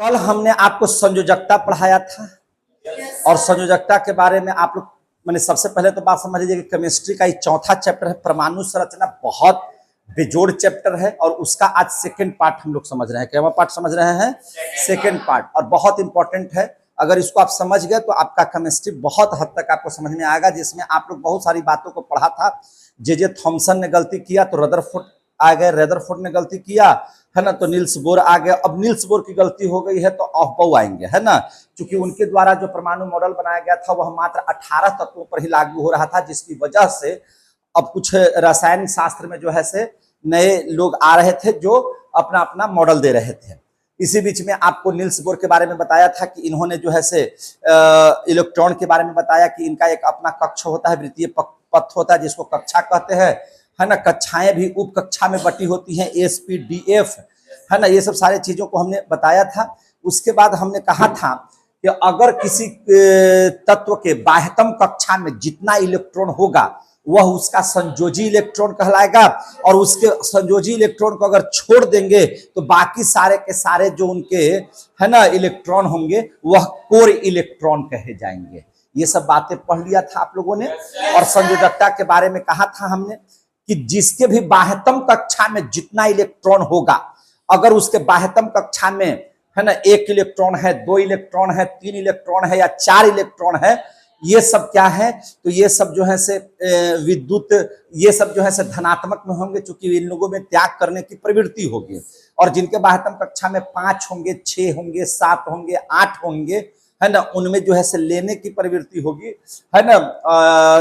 कल हमने आपको संयोजकता पढ़ाया था और संयोजकता के बारे में आप लोग मैंने सबसे पहले तो बात समझ लीजिए कि केमिस्ट्री का ये चौथा चैप्टर है। परमाणु संरचना बहुत बेजोड़ चैप्टर है और उसका आज सेकंड पार्ट हम लोग समझ रहे हैं। क्या पार्ट समझ रहे हैं? सेकंड पार्ट, और बहुत इंपॉर्टेंट है। अगर इसको आप समझ गए तो आपका केमिस्ट्री बहुत हद तक आपको समझ में आएगा, जिसमें आप लोग बहुत सारी बातों को पढ़ा था। जे थॉमसन ने गलती किया तो रदरफोर्ड आ गए, रदरफोर्ड ने गलती किया है ना तो नील्स बोर आ गया। अब नील्स बोर की गलती हो गई है तो ऑफबाउ आएंगे, है ना, क्योंकि उनके द्वारा जो परमाणु मॉडल बनाया गया था वह मात्र 18 तत्वों पर ही लागू हो रहा था, जिसकी वजह से अब कुछ रासायनिक शास्त्र में जो है से नए लोग आ रहे थे जो अपना अपना मॉडल दे रहे थे। इसी बीच में आपको नील्स बोर के बारे में बताया था कि इन्होंने जो है से इलेक्ट्रॉन के बारे में बताया कि इनका एक अपना कक्ष होता है, वृत्तीय पथ होता है जिसको कक्षा कहते हैं, है ना। कक्षाएं भी उप कक्षा में बटी होती हैं, SPDF, है ना। ये सब सारे चीजों को हमने बताया था। उसके बाद हमने कहा था कि अगर किसी तत्व के बाह्यतम कक्षा में जितना इलेक्ट्रॉन होगा वह उसका संयोजी इलेक्ट्रॉन कहलाएगा, और उसके संयोजी इलेक्ट्रॉन को अगर छोड़ देंगे तो बाकी सारे के सारे जो उनके है ना इलेक्ट्रॉन होंगे वह कोर इलेक्ट्रॉन कहे जाएंगे। ये सब बातें पढ़ लिया था आप लोगों ने। और संयोजकता के बारे में कहा था हमने कि जिसके भी बाह्यतम कक्षा में जितना इलेक्ट्रॉन होगा, अगर उसके बाह्यतम कक्षा में है ना 1 इलेक्ट्रॉन है, 2 इलेक्ट्रॉन है, 3 इलेक्ट्रॉन है या 4 इलेक्ट्रॉन है, ये सब क्या है तो ये सब जो है से विद्युत, ये सब जो है से धनात्मक में होंगे, क्योंकि इन लोगों में त्याग करने की प्रवृत्ति होगी। और जिनके बाह्यतम कक्षा में 5 होंगे, 6 होंगे, 7 होंगे, 8 होंगे, है ना, उनमें जो है से लेने की प्रवृत्ति होगी, है ना,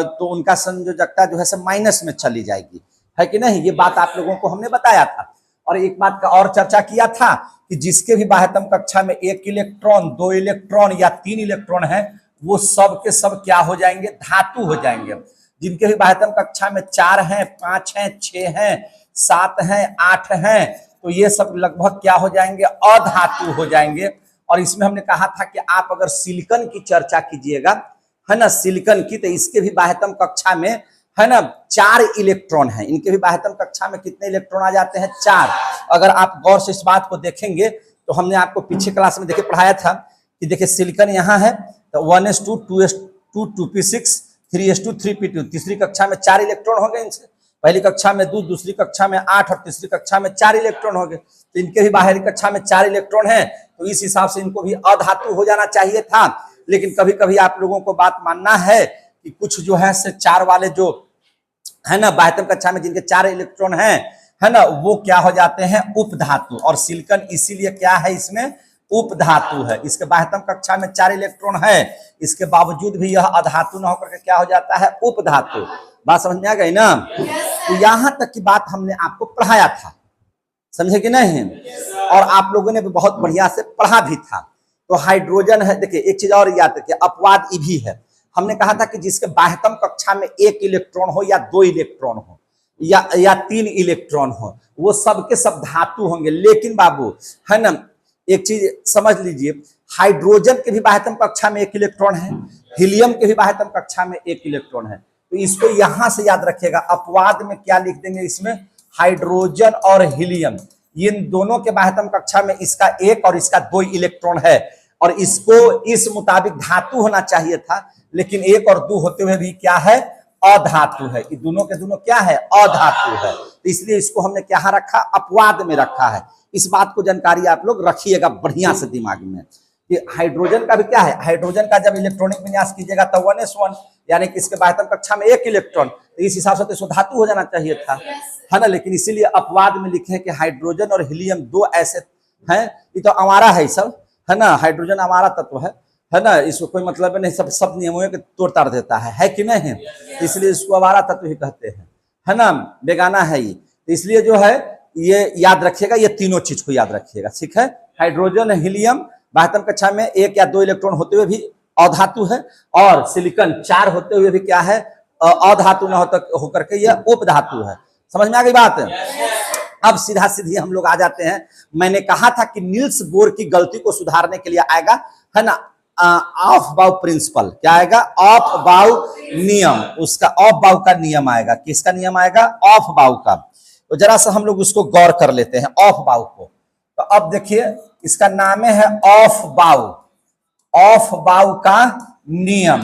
तो उनका संयोजकता जो है से माइनस में चली जाएगी, है कि नहीं। ये बात आप लोगों को हमने बताया था। और एक बात का और चर्चा किया था कि जिसके भी बाह्यतम कक्षा में 1 इलेक्ट्रॉन, 2 इलेक्ट्रॉन या 3 इलेक्ट्रॉन है वो सब के सब क्या हो जाएंगे? धातु हो जाएंगे। जिनके भी बाह्यतम कक्षा में 4 हैं, 5 हैं, 6 हैं, 7 हैं, 8 हैं, तो ये सब लगभग क्या हो जाएंगे? अधातु हो जाएंगे। और इसमें हमने कहा था कि आप अगर सिलिकॉन की चर्चा कीजिएगा, है ना, सिलिकॉन की, तो इसके भी बाह्यतम कक्षा में है ना 4 इलेक्ट्रॉन है। इनके भी बाह्यतम कक्षा में कितने इलेक्ट्रॉन आ जाते हैं? 4। अगर आप गौर से इस बात को देखेंगे तो हमने आपको पीछे क्लास में देखिए पढ़ाया था कि देखिए सिलिकॉन यहाँ है तो 1s2 2s2 2p6 3s2 3p2। तीसरी कक्षा में 4 इलेक्ट्रॉन हो गए इनसे, पहली कक्षा में 2, दूसरी कक्षा में 8 और तीसरी कक्षा में 4 इलेक्ट्रॉन हो गए। तो इनके भी बाहरी कक्षा में 4 इलेक्ट्रॉन है, तो इस हिसाब से इनको भी अधातु हो जाना चाहिए था। लेकिन कभी कभी आप लोगों को बात मानना है कि कुछ जो है से 4 वाले जो है ना बाह्यतम कक्षा में जिनके 4 इलेक्ट्रॉन है ना, वो क्या हो जाते हैं? उपधातु। और सिलिकॉन इसीलिए क्या है? इसमें उपधातु है। इसके बाह्यतम कक्षा में 4 इलेक्ट्रॉन है, इसके बावजूद भी यह अधातु न होकर के क्या हो जाता है? उपधातु। बात समझ में आ गई ना? तो यहां तक की बात हमने आपको पढ़ाया था, समझे कि नहीं? और आप लोगों ने भी बहुत बढ़िया से पढ़ा भी था। तो हाइड्रोजन है, देखिए एक चीज और याद रखिए, अपवाद ई भी है। हमने कहा था कि जिसके बाह्यतम कक्षा में 1 इलेक्ट्रॉन हो या 2 इलेक्ट्रॉन हो या 3 इलेक्ट्रॉन हो, वो सब के सब धातु होंगे। लेकिन बाबू है ना, एक चीज समझ लीजिए, हाइड्रोजन के भी बाह्यतम कक्षा में 1 इलेक्ट्रॉन है, हीलियम के भी बाह्यतम कक्षा में 1 इलेक्ट्रॉन है। तो इसको यहां से याद रखिएगा। अपवाद में क्या लिख देंगे? इसमें हाइड्रोजन और हीलियम, इन दोनों के बाह्यतम कक्षा में इसका 1 और इसका 2 इलेक्ट्रॉन है, और इसको इस मुताबिक धातु होना चाहिए था, लेकिन 1 और 2 होते हुए भी क्या है? अधातु है। ये दोनों के दोनों क्या है? अधातु है। तो इसलिए इसको हमने क्या रखा? अपवाद में रखा है। इस बात को जानकारी आप लोग रखिएगा बढ़िया से दिमाग में। कि हाइड्रोजन का भी क्या है? हाइड्रोजन का जब इलेक्ट्रॉनिक विन्यास कीजिएगा तो 1s1, यानी कि इसके बाह्यतम कक्षा में 1 इलेक्ट्रॉन, तो इस हिसाब से तो इसको धातु हो जाना चाहिए था, है ना। लेकिन इसीलिए अपवाद में लिखे कि हाइड्रोजन और हीलियम 2 ऐसे हैं। ये तो आवारा है सब, है ना, हाइड्रोजन आवारा तत्व है ना, इसको कोई मतलब नहीं, सब नियमों के तोड़ ताड़ देता है कि नहीं? इसलिए इसको आवारा तत्व ही कहते हैं, है ना, बेगाना है ये। तो इसलिए जो है ये याद रखिएगा, ये तीनों चीज को याद रखिएगा, ठीक है। हाइड्रोजन, हीलियम बाह्यतम कक्षा में 1 या 2 इलेक्ट्रॉन होते हुए भी अधातु है, और सिलिकॉन 4 होते हुए भी क्या है? अधातु न होकर के यह उपधातु है। समझ में आ गई बात? अब सीधा सीधी हम लोग आ जाते हैं। मैंने कहा था कि नील्स बोर की गलती को सुधारने के लिए आएगा, है ना, ऑफ बाउ प्रिंसिपल। क्या आएगा? ऑफ बाउ नियम। उसका ऑफ बाउ का नियम आएगा। किसका नियम आएगा? ऑफ बाउ का। तो जरा सा हम लोग उसको गौर कर लेते हैं, ऑफ बाउ को। तो अब देखिए इसका नाम है ऑफ बाउ, ऑफ बाउ का नियम,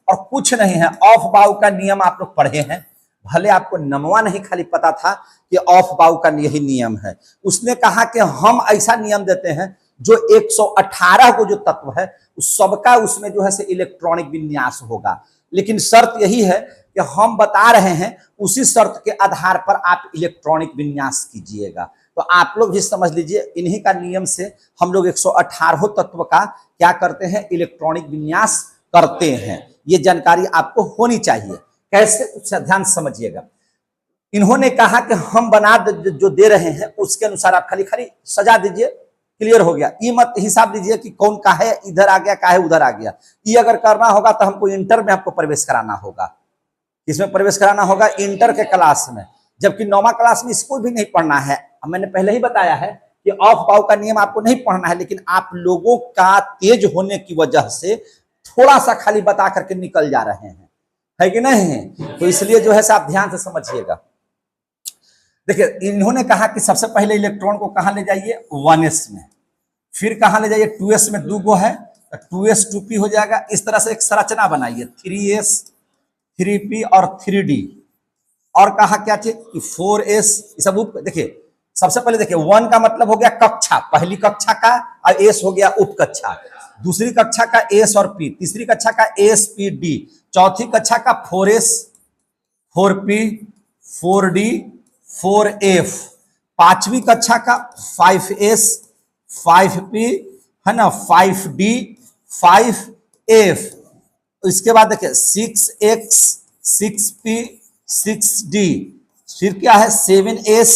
और कुछ नहीं है। ऑफ बाउ का नियम आप लोग पढ़े हैं, भले आपको नमवा नहीं खाली पता था कि ऑफ बाउ का यही नियम है। उसने कहा कि हम ऐसा नियम देते हैं जो 118 को जो तत्व है उस सबका उसमें जो है से इलेक्ट्रॉनिक विन्यास होगा, लेकिन शर्त यही है कि हम बता रहे हैं उसी शर्त के आधार पर आप इलेक्ट्रॉनिक विन्यास कीजिएगा। तो आप लोग भी समझ लीजिए, इन्हीं का नियम से हम लोग 118 तत्व का क्या करते हैं, इलेक्ट्रॉनिक विन्यास करते हैं। ये जानकारी आपको होनी चाहिए। कैसे, उससे ध्यान समझिएगा। इन्होंने कहा कि हम बना जो दे रहे हैं उसके अनुसार आप खाली खाली सजा दीजिए, क्लियर हो गया। ये मत हिसाब दीजिए कि कौन का है इधर आ गया, का है उधर आ गया। ये अगर करना होगा तो हमको इंटर में आपको प्रवेश कराना होगा। इसमें प्रवेश कराना होगा इंटर के क्लास में, जबकि 9वां क्लास में इसको भी नहीं पढ़ना है। मैंने पहले ही बताया है कि ऑफ बाउ का नियम आपको नहीं पढ़ना है, लेकिन आप लोगों का तेज होने की वजह से थोड़ा सा खाली बता करके निकल जा रहे हैं, है कि नहीं? तो इसलिए जो है आप ध्यान से समझिएगा। देखिए इन्होंने कहा कि सबसे पहले इलेक्ट्रॉन को कहां ले जाइए, 1s में, फिर कहां ले जाइए, 2s में 2 गो है, 2s 2p हो जाएगा। इस तरह से एक संरचना बनाइए, 3s 3p और 3d। और कहा क्या चीज कि 4s, सब उप। देखिए सबसे पहले देखिए 1 का मतलब हो गया कक्षा, पहली कक्षा का, और s हो गया उप कक्षा। दूसरी कक्षा का s और p, तीसरी कक्षा का s p d, चौथी कक्षा का 4s 4p 4d 4f, पांचवी कक्षा का 5s 5p है ना, 5d 5f। इसके बाद देखिए 6x 6p 6d, फिर क्या है 7s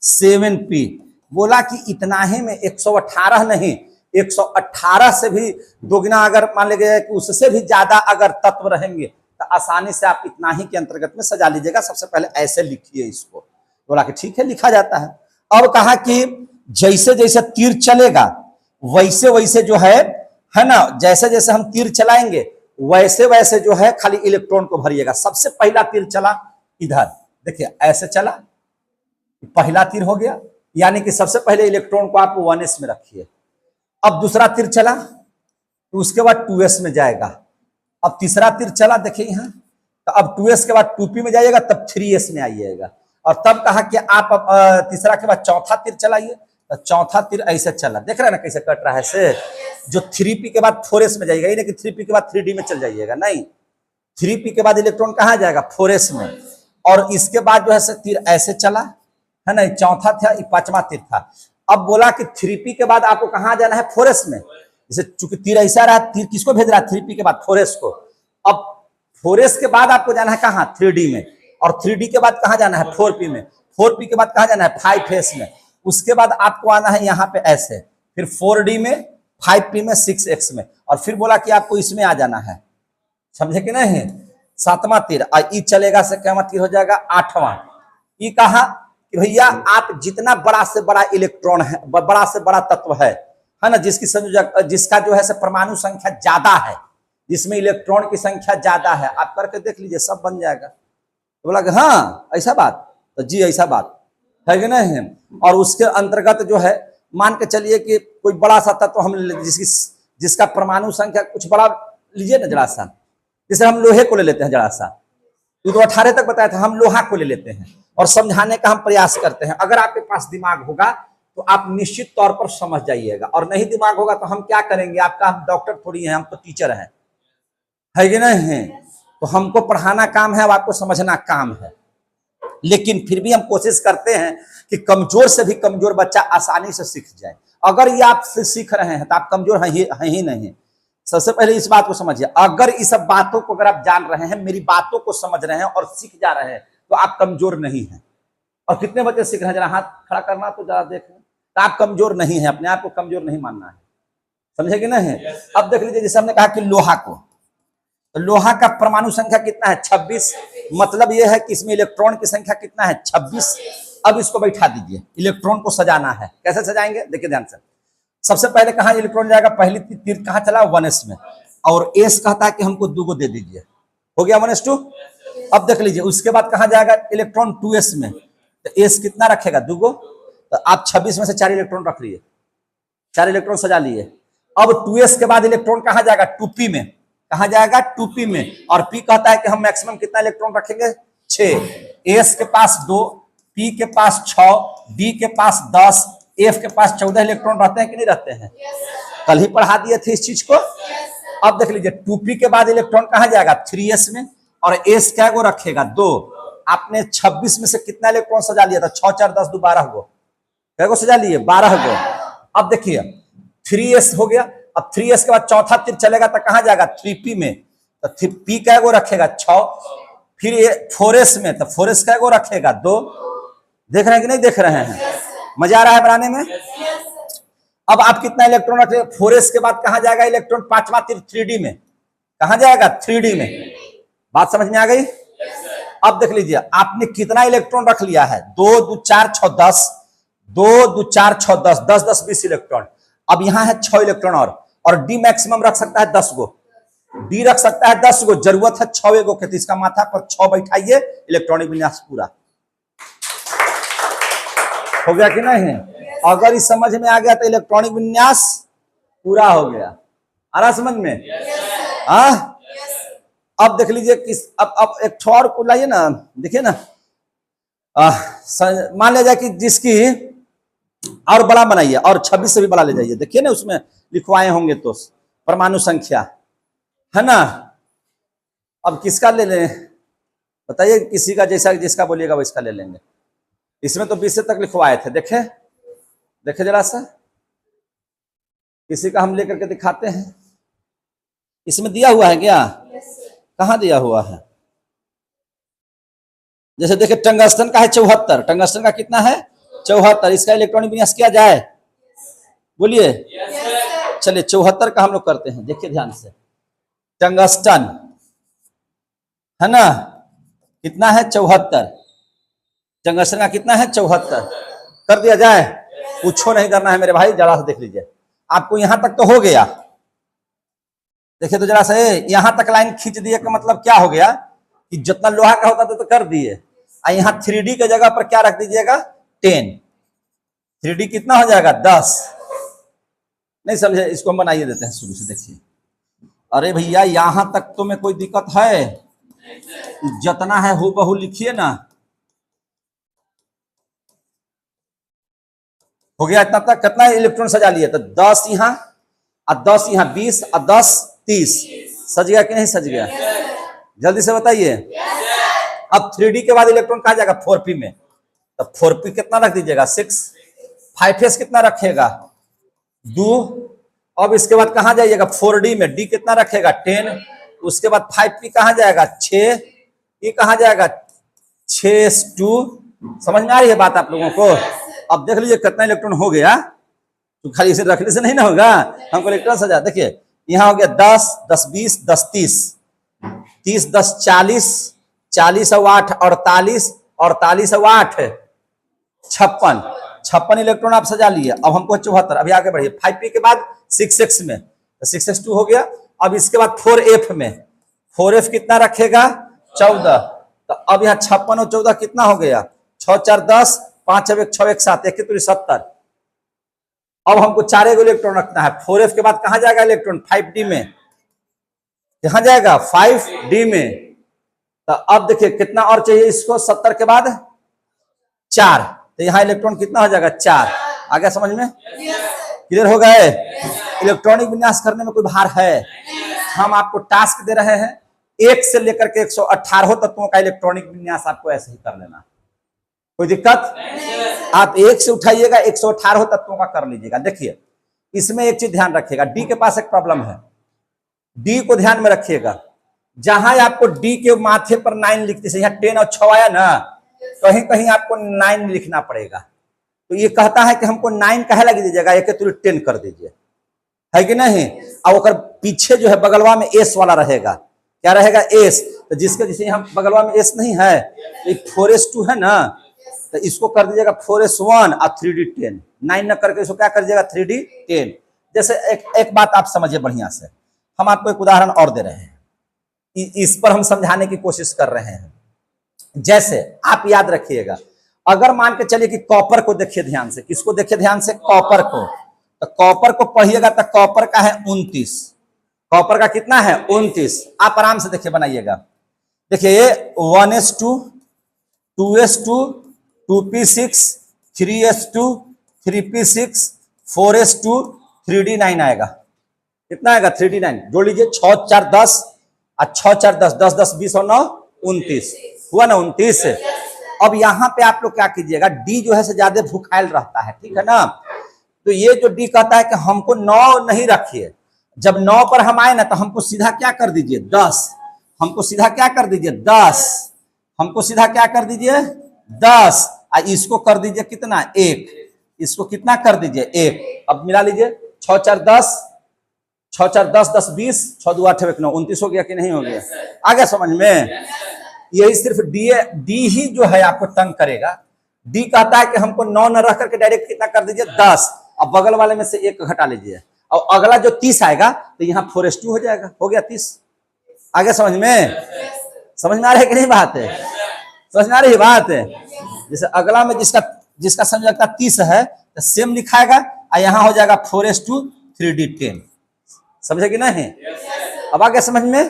7p। बोला कि इतना ही में 118 नहीं, 118 से भी दोगुना अगर मान लीजिए कि उससे भी ज्यादा अगर तत्व रहेंगे तो आसानी से आप इतना ही के अंतर्गत में सजा लीजिएगा। सबसे पहले ऐसे लिखिए इसको। बोला कि ठीक है, लिखा जाता है। अब कहा कि जैसे जैसे तीर चलेगा वैसे वैसे जो है ना, जैसे जैसे हम तीर चलाएंगे वैसे वैसे जो है खाली इलेक्ट्रॉन को भरिएगा। सबसे पहला तीर चला इधर, देखिए ऐसे चला, पहला तीर हो गया, यानी कि सबसे पहले इलेक्ट्रॉन को आप 1s में रखिए। अब दूसरा तीर चला तो उसके बाद 2s में जाएगा। अब तीसरा तीर चला, देखिए यहाँ, तो अब 2s के बाद 2p में जाइएगा, तब 3s में आइएगा। और तब कहा कि आप तीसरा के बाद चौथा तीर चलाइए, तो चौथा तीर ऐसे चला, देख रहे हैं ना कैसे कट रहा है से। जो 3p के बाद 4s में जाएगा, नहीं कि 3p के बाद 3d में चल जाइएगा, नहीं, 3p के बाद इलेक्ट्रॉन कहाँ जाएगा, 4s में। और इसके बाद जो है तीर ऐसे चला है ना, चौथा था, पांचवा तीर था। अब बोला कि 3p के बाद आपको कहाँ जाना है, 4s में। जैसे चूंकि तीर ऐसा रहा, तीर किसको भेज रहा है, 3p के बाद 4s को। अब 4s के बाद आपको जाना है कहाँ, 3d में, और 3d के बाद कहाँ जाना है, 4p में, 4p के बाद कहाँ जाना है, 5s में। उसके बाद आपको आना है यहाँ पे ऐसे, फिर 4d में, 5p में, 6x में, और फिर बोला कि आपको इसमें आ जाना है, समझे कि नहीं, 7वां तीर। और ई चलेगा से क्या तीर हो जाएगा, 8वां। ई कहा कि भैया आप जितना बड़ा से बड़ा इलेक्ट्रॉन है, बड़ा से बड़ा तत्व है ना, जिसकी संयोजक, जिसका जो है से परमाणु संख्या ज्यादा है, जिसमें इलेक्ट्रॉन की संख्या ज्यादा है, आप करके देख लीजिए, सब बन जाएगा। तो बोला कि हाँ ऐसा बात, तो जी ऐसा बात है कि नहीं। और उसके अंतर्गत जो है मान के चलिए कि कोई बड़ा सा तत्व हम जिसका परमाणु संख्या कुछ बड़ा लीजिए ना, जरा सा, जैसे हम लोहे को ले लेते हैं, जरा सा, तो 18 तक बताया था, हम लोहा को ले लेते हैं और समझाने का हम प्रयास करते हैं। अगर आपके पास दिमाग होगा तो आप निश्चित तौर पर समझ जाइएगा, और नहीं दिमाग होगा तो हम क्या करेंगे, आपका हम डॉक्टर थोड़ी हैं, हम तो टीचर हैं, है कि नहीं। तो हमको पढ़ाना काम है, अब आपको समझना काम है। लेकिन फिर भी हम कोशिश करते हैं कि कमजोर से भी कमजोर बच्चा आसानी से सीख जाए। अगर ये आप सीख रहे हैं तो आप कमजोर हैं ही नहीं। सबसे पहले इस बात को समझिए, अगर इस सब बातों को अगर आप जान रहे हैं, मेरी बातों को समझ रहे हैं और सीख जा रहे हैं, तो आप कमजोर नहीं हैं। और कितने बच्चे सीख रहे हैं, जरा हाथ खड़ा करना तो जरा देखें, तो आप कमजोर नहीं है, अपने आप को कमजोर नहीं मानना है, समझे कि नहीं। अब देख लीजिए, जैसे हमने कहा कि लोहा को, तो लोहा का परमाणु संख्या कितना है, 26, मतलब यह है कि इसमें इलेक्ट्रॉन की संख्या कितना है, 26। अब इसको बैठा दीजिए, इलेक्ट्रॉन को सजाना है। कैसे सजाएंगे, देखिए ध्यान से। सबसे पहले कहाँ इलेक्ट्रॉन जाएगा, पहली तीर कहाँ चला, 1s में, और s कहता है कि हमको 2 को दे दीजिए, हो गया 1s2। अब देख लीजिए, उसके बाद कहाँ जाएगा इलेक्ट्रॉन, 2s में, तो s कितना रखेगा, 2 को, तो आप 26 में से 4 इलेक्ट्रॉन रख लीजिए, 4 इलेक्ट्रॉन सजा लिए। अब 2s के बाद इलेक्ट्रॉन कहां जाएगा? 2p में। कहां जाएगा? 2p में। और p कहता है कि हम मैक्सिमम कितना इलेक्ट्रॉन रखेंगे? 6। s के पास 2, p के पास 6, d के पास 10, f के पास 14 इलेक्ट्रॉन रहते हैं कि नहीं रहते हैं? कल ही पढ़ा दिए थे इस चीज को। अब देख लीजिए 2p के बाद इलेक्ट्रॉन कहां जाएगा? 3s में। और s क्या को रखेगा? 2। आपने 26 में से कितना इलेक्ट्रॉन सजा लिया था? 6 4 10 2 12 गो। क्या को सजा लिए? 12 गो। अब देखिए 3s हो गया। अब 3s के बाद चौथा तीर चलेगा तो कहां जाएगा? 3p में। तो p क्या को रखेगा? 6। फिर 4s में, तो 4s क्या को रखेगा? 2। देख रहे हैं कि नहीं देख रहे हैं? मजा आ रहा है बनाने में? अब आप कितना इलेक्ट्रॉन रखे? 4s के बाद कहां जाएगा इलेक्ट्रॉन? पांचवा तीर 3d में। कहां जाएगा? 3d में। बात समझ में आ गई? अब देख लीजिए आपने कितना इलेक्ट्रॉन रख लिया है? 2 2 4 6 10, 2 2 4 6 10, 10 10 20 इलेक्ट्रॉन। अब यहां है 6 इलेक्ट्रॉन और डी मैक्सिमम रख सकता है 10 गो। डी रख सकता है 10 गो, जरूरत है 6 गो के। तो इसका माथा पर 6 बैठाइए, इलेक्ट्रॉनिक विन्यास पूरा हो गया कि नहीं? अगर इस समझ में आ गया तो इलेक्ट्रॉनिक विन्यास पूरा हो गया। आ रहा समझ में? हाँ। अब देख लीजिए किस, अब एक और को लाइए ना, देखिए ना, मान लिया जाए कि जिसकी और बड़ा बनाइए और 26 से भी बड़ा ले जाइए। देखिए ना उसमें लिखवाए होंगे तो परमाणु संख्या है ना। अब किसका ले लें बताइए? किसी का जैसा जिसका बोलिएगा वैसका ले लेंगे। इसमें तो 20 तक लिखवाए थे। देखे देखे जरा सा, किसी का हम लेकर के दिखाते हैं। इसमें दिया हुआ है क्या? कहाँ दिया हुआ है? जैसे देखिए टंगस्टन का है 74। टंगस्टन का कितना है? 74। इसका इलेक्ट्रॉनिक विन्यास किया जाए? बोलिए। चलिए 74 का हम लोग करते हैं। देखिए ध्यान से, टंगस्टन है ना, कितना है? 74। टंगस्टन का कितना है? 74। कर दिया जाए? पूछो नहीं करना है मेरे भाई, जरा सा देख लीजिए। आपको यहां तक तो हो गया। देखिए तो जरा सा यहां तक लाइन खींच दिए का मतलब क्या हो गया कि जितना लोहा का होता था तो कर दिए। यहाँ 3D के जगह पर क्या रख दीजिएगा? 10। 3D कितना हो जाएगा? 10। नहीं समझे? इसको हम बनाइए देते हैं शुरू से। देखिए, अरे भैया यहां तक तो में कोई दिक्कत है? जितना है हूबहू लिखिए ना। हो गया इतना तक? कितना इलेक्ट्रॉन सजा लिए? तो 10 यहाँ और 10 यहाँ, 20 और 10 30। सज गया कि नहीं सज गया? जल्दी से बताइए। अब 3D के बाद इलेक्ट्रॉन कहाँ जाएगा? 4p में। तो 4p कितना रख दीजिएगा? 6। 5s कितना रखेगा? 2। अब इसके बाद कहाँ जाइएगा? 4d में। d कितना रखेगा? 10। उसके बाद 5p कहाँ जाएगा? 6। ये कहाँ जाएगा? 6s2। समझ में आ रही है बात आप लोगों को? अब देख लीजिए कितना इलेक्ट्रॉन हो गया। तो खाली इसे रखने से नहीं ना होगा, हमको इलेक्ट्रॉन सजा। देखिए यहाँ हो गया 10 10 20 10 30, 30 10 40, 40 और 8 48, 48 और 8 56। 56 इलेक्ट्रॉन आप सजा लिए। अब हमको 74। अभी आगे बढ़िए। 5p के बाद 6s में, 6s2 हो गया। अब इसके बाद 4f में। 4f कितना रखेगा? 14। तो अब यहाँ 56 और 14 कितना हो गया? 6 4 10, 5 1 6 1 7, 1 3 70। अब हमको 4 इलेक्ट्रॉन रखना है। 4f के बाद कहां जाएगा इलेक्ट्रॉन? 5d में। कहां जाएगा? 5d में। तो अब देखिए कितना और चाहिए इसको? 70 के बाद 4। तो यहाँ इलेक्ट्रॉन कितना हो जाएगा? 4। आ गया समझ में? क्लियर हो गए? इलेक्ट्रॉनिक विन्यास करने में कोई भार है? हम आपको टास्क दे रहे हैं, 1 से लेकर के 118 तत्वों का इलेक्ट्रॉनिक विन्यास आपको ऐसे ही कर लेना। कोई दिक्कत? आप 1 से उठाइएगा, 118 तत्वों का कर लीजिएगा। देखिए इसमें एक चीज ध्यान रखिएगा, डी के पास एक प्रॉब्लम है। डी को ध्यान में रखिएगा। जहां आपको डी के माथे पर 9 लिखते से, यहाँ 10 और 6 आया ना, कहीं कहीं आपको 9 लिखना पड़ेगा। तो ये कहता है कि हमको 9 कहे लगी दीजिएगा, एक 10 कर दीजिए, है कि नहीं? और पीछे जो है बगलवा में एस वाला रहेगा। क्या रहेगा? एस। तो जिसके जैसे यहाँ बगलवा में एस नहीं है, तो 4s2 है ना, तो इसको कर दीजिएगा 4s1 और 3d 10। 9 न करके इसको क्या कर दीजिएगा? 3d 10। जैसे एक बात आप समझिए बढ़िया से, हम आपको एक उदाहरण और दे रहे हैं, इस पर हम समझाने की कोशिश कर रहे हैं। जैसे आप याद रखिएगा, अगर मान के चलिए कि कॉपर को देखिए ध्यान से। किसको देखिए ध्यान से? कॉपर को। तो कॉपर को पढ़िएगा तो कॉपर का है 29, कॉपर का कितना है 29। आप आराम से देखिए बनाइएगा, देखिए 1s2 2s2 2p6 3s2 3p6 4s2 3d9 आएगा। कितना आएगा 3d9, जोड़ लीजिए 6 4 10 और 6 4 10 10 10 20 और 9 29 हुआ ना 29। अब यहाँ पे आप लोग क्या कीजिएगा, डी जो है से ज्यादा भूखायल रहता है, ठीक है ना। तो ये जो डी कहता है कि हमको 9 नहीं रखिए, जब 9 पर हम आए ना तो हमको सीधा क्या कर दीजिए 10, हमको सीधा क्या कर दीजिए 10, हमको सीधा क्या कर दीजिए 10, और इसको कर दीजिए कितना 1, इसको कितना कर दीजिए 1। अब मिला लीजिए 6 4 10 6 4 10 10 20 6 2 8 1 9 29 हो गया कि नहीं हो गया, आ गया समझ में। यही सिर्फ डी ही जो है आपको तंग करेगा। डी कहता है कि हमको 9 न रख करके डायरेक्ट कितना कर दीजिए 10, अब बगल वाले में से 1 घटा लीजिए, और अगला जो 30 आएगा तो यहाँ 4s2 हो जाएगा, हो गया 30। आगे समझ में, समझ में आ रही है कि नहीं बात है, समझ में आ रही है बात है। जैसे अगला में जिसका संयोजकता 30 है तो सेम लिखाएगा, और यहाँ हो जाएगा 4s2 3d10, समझे कि नहीं। अब आगे समझ में।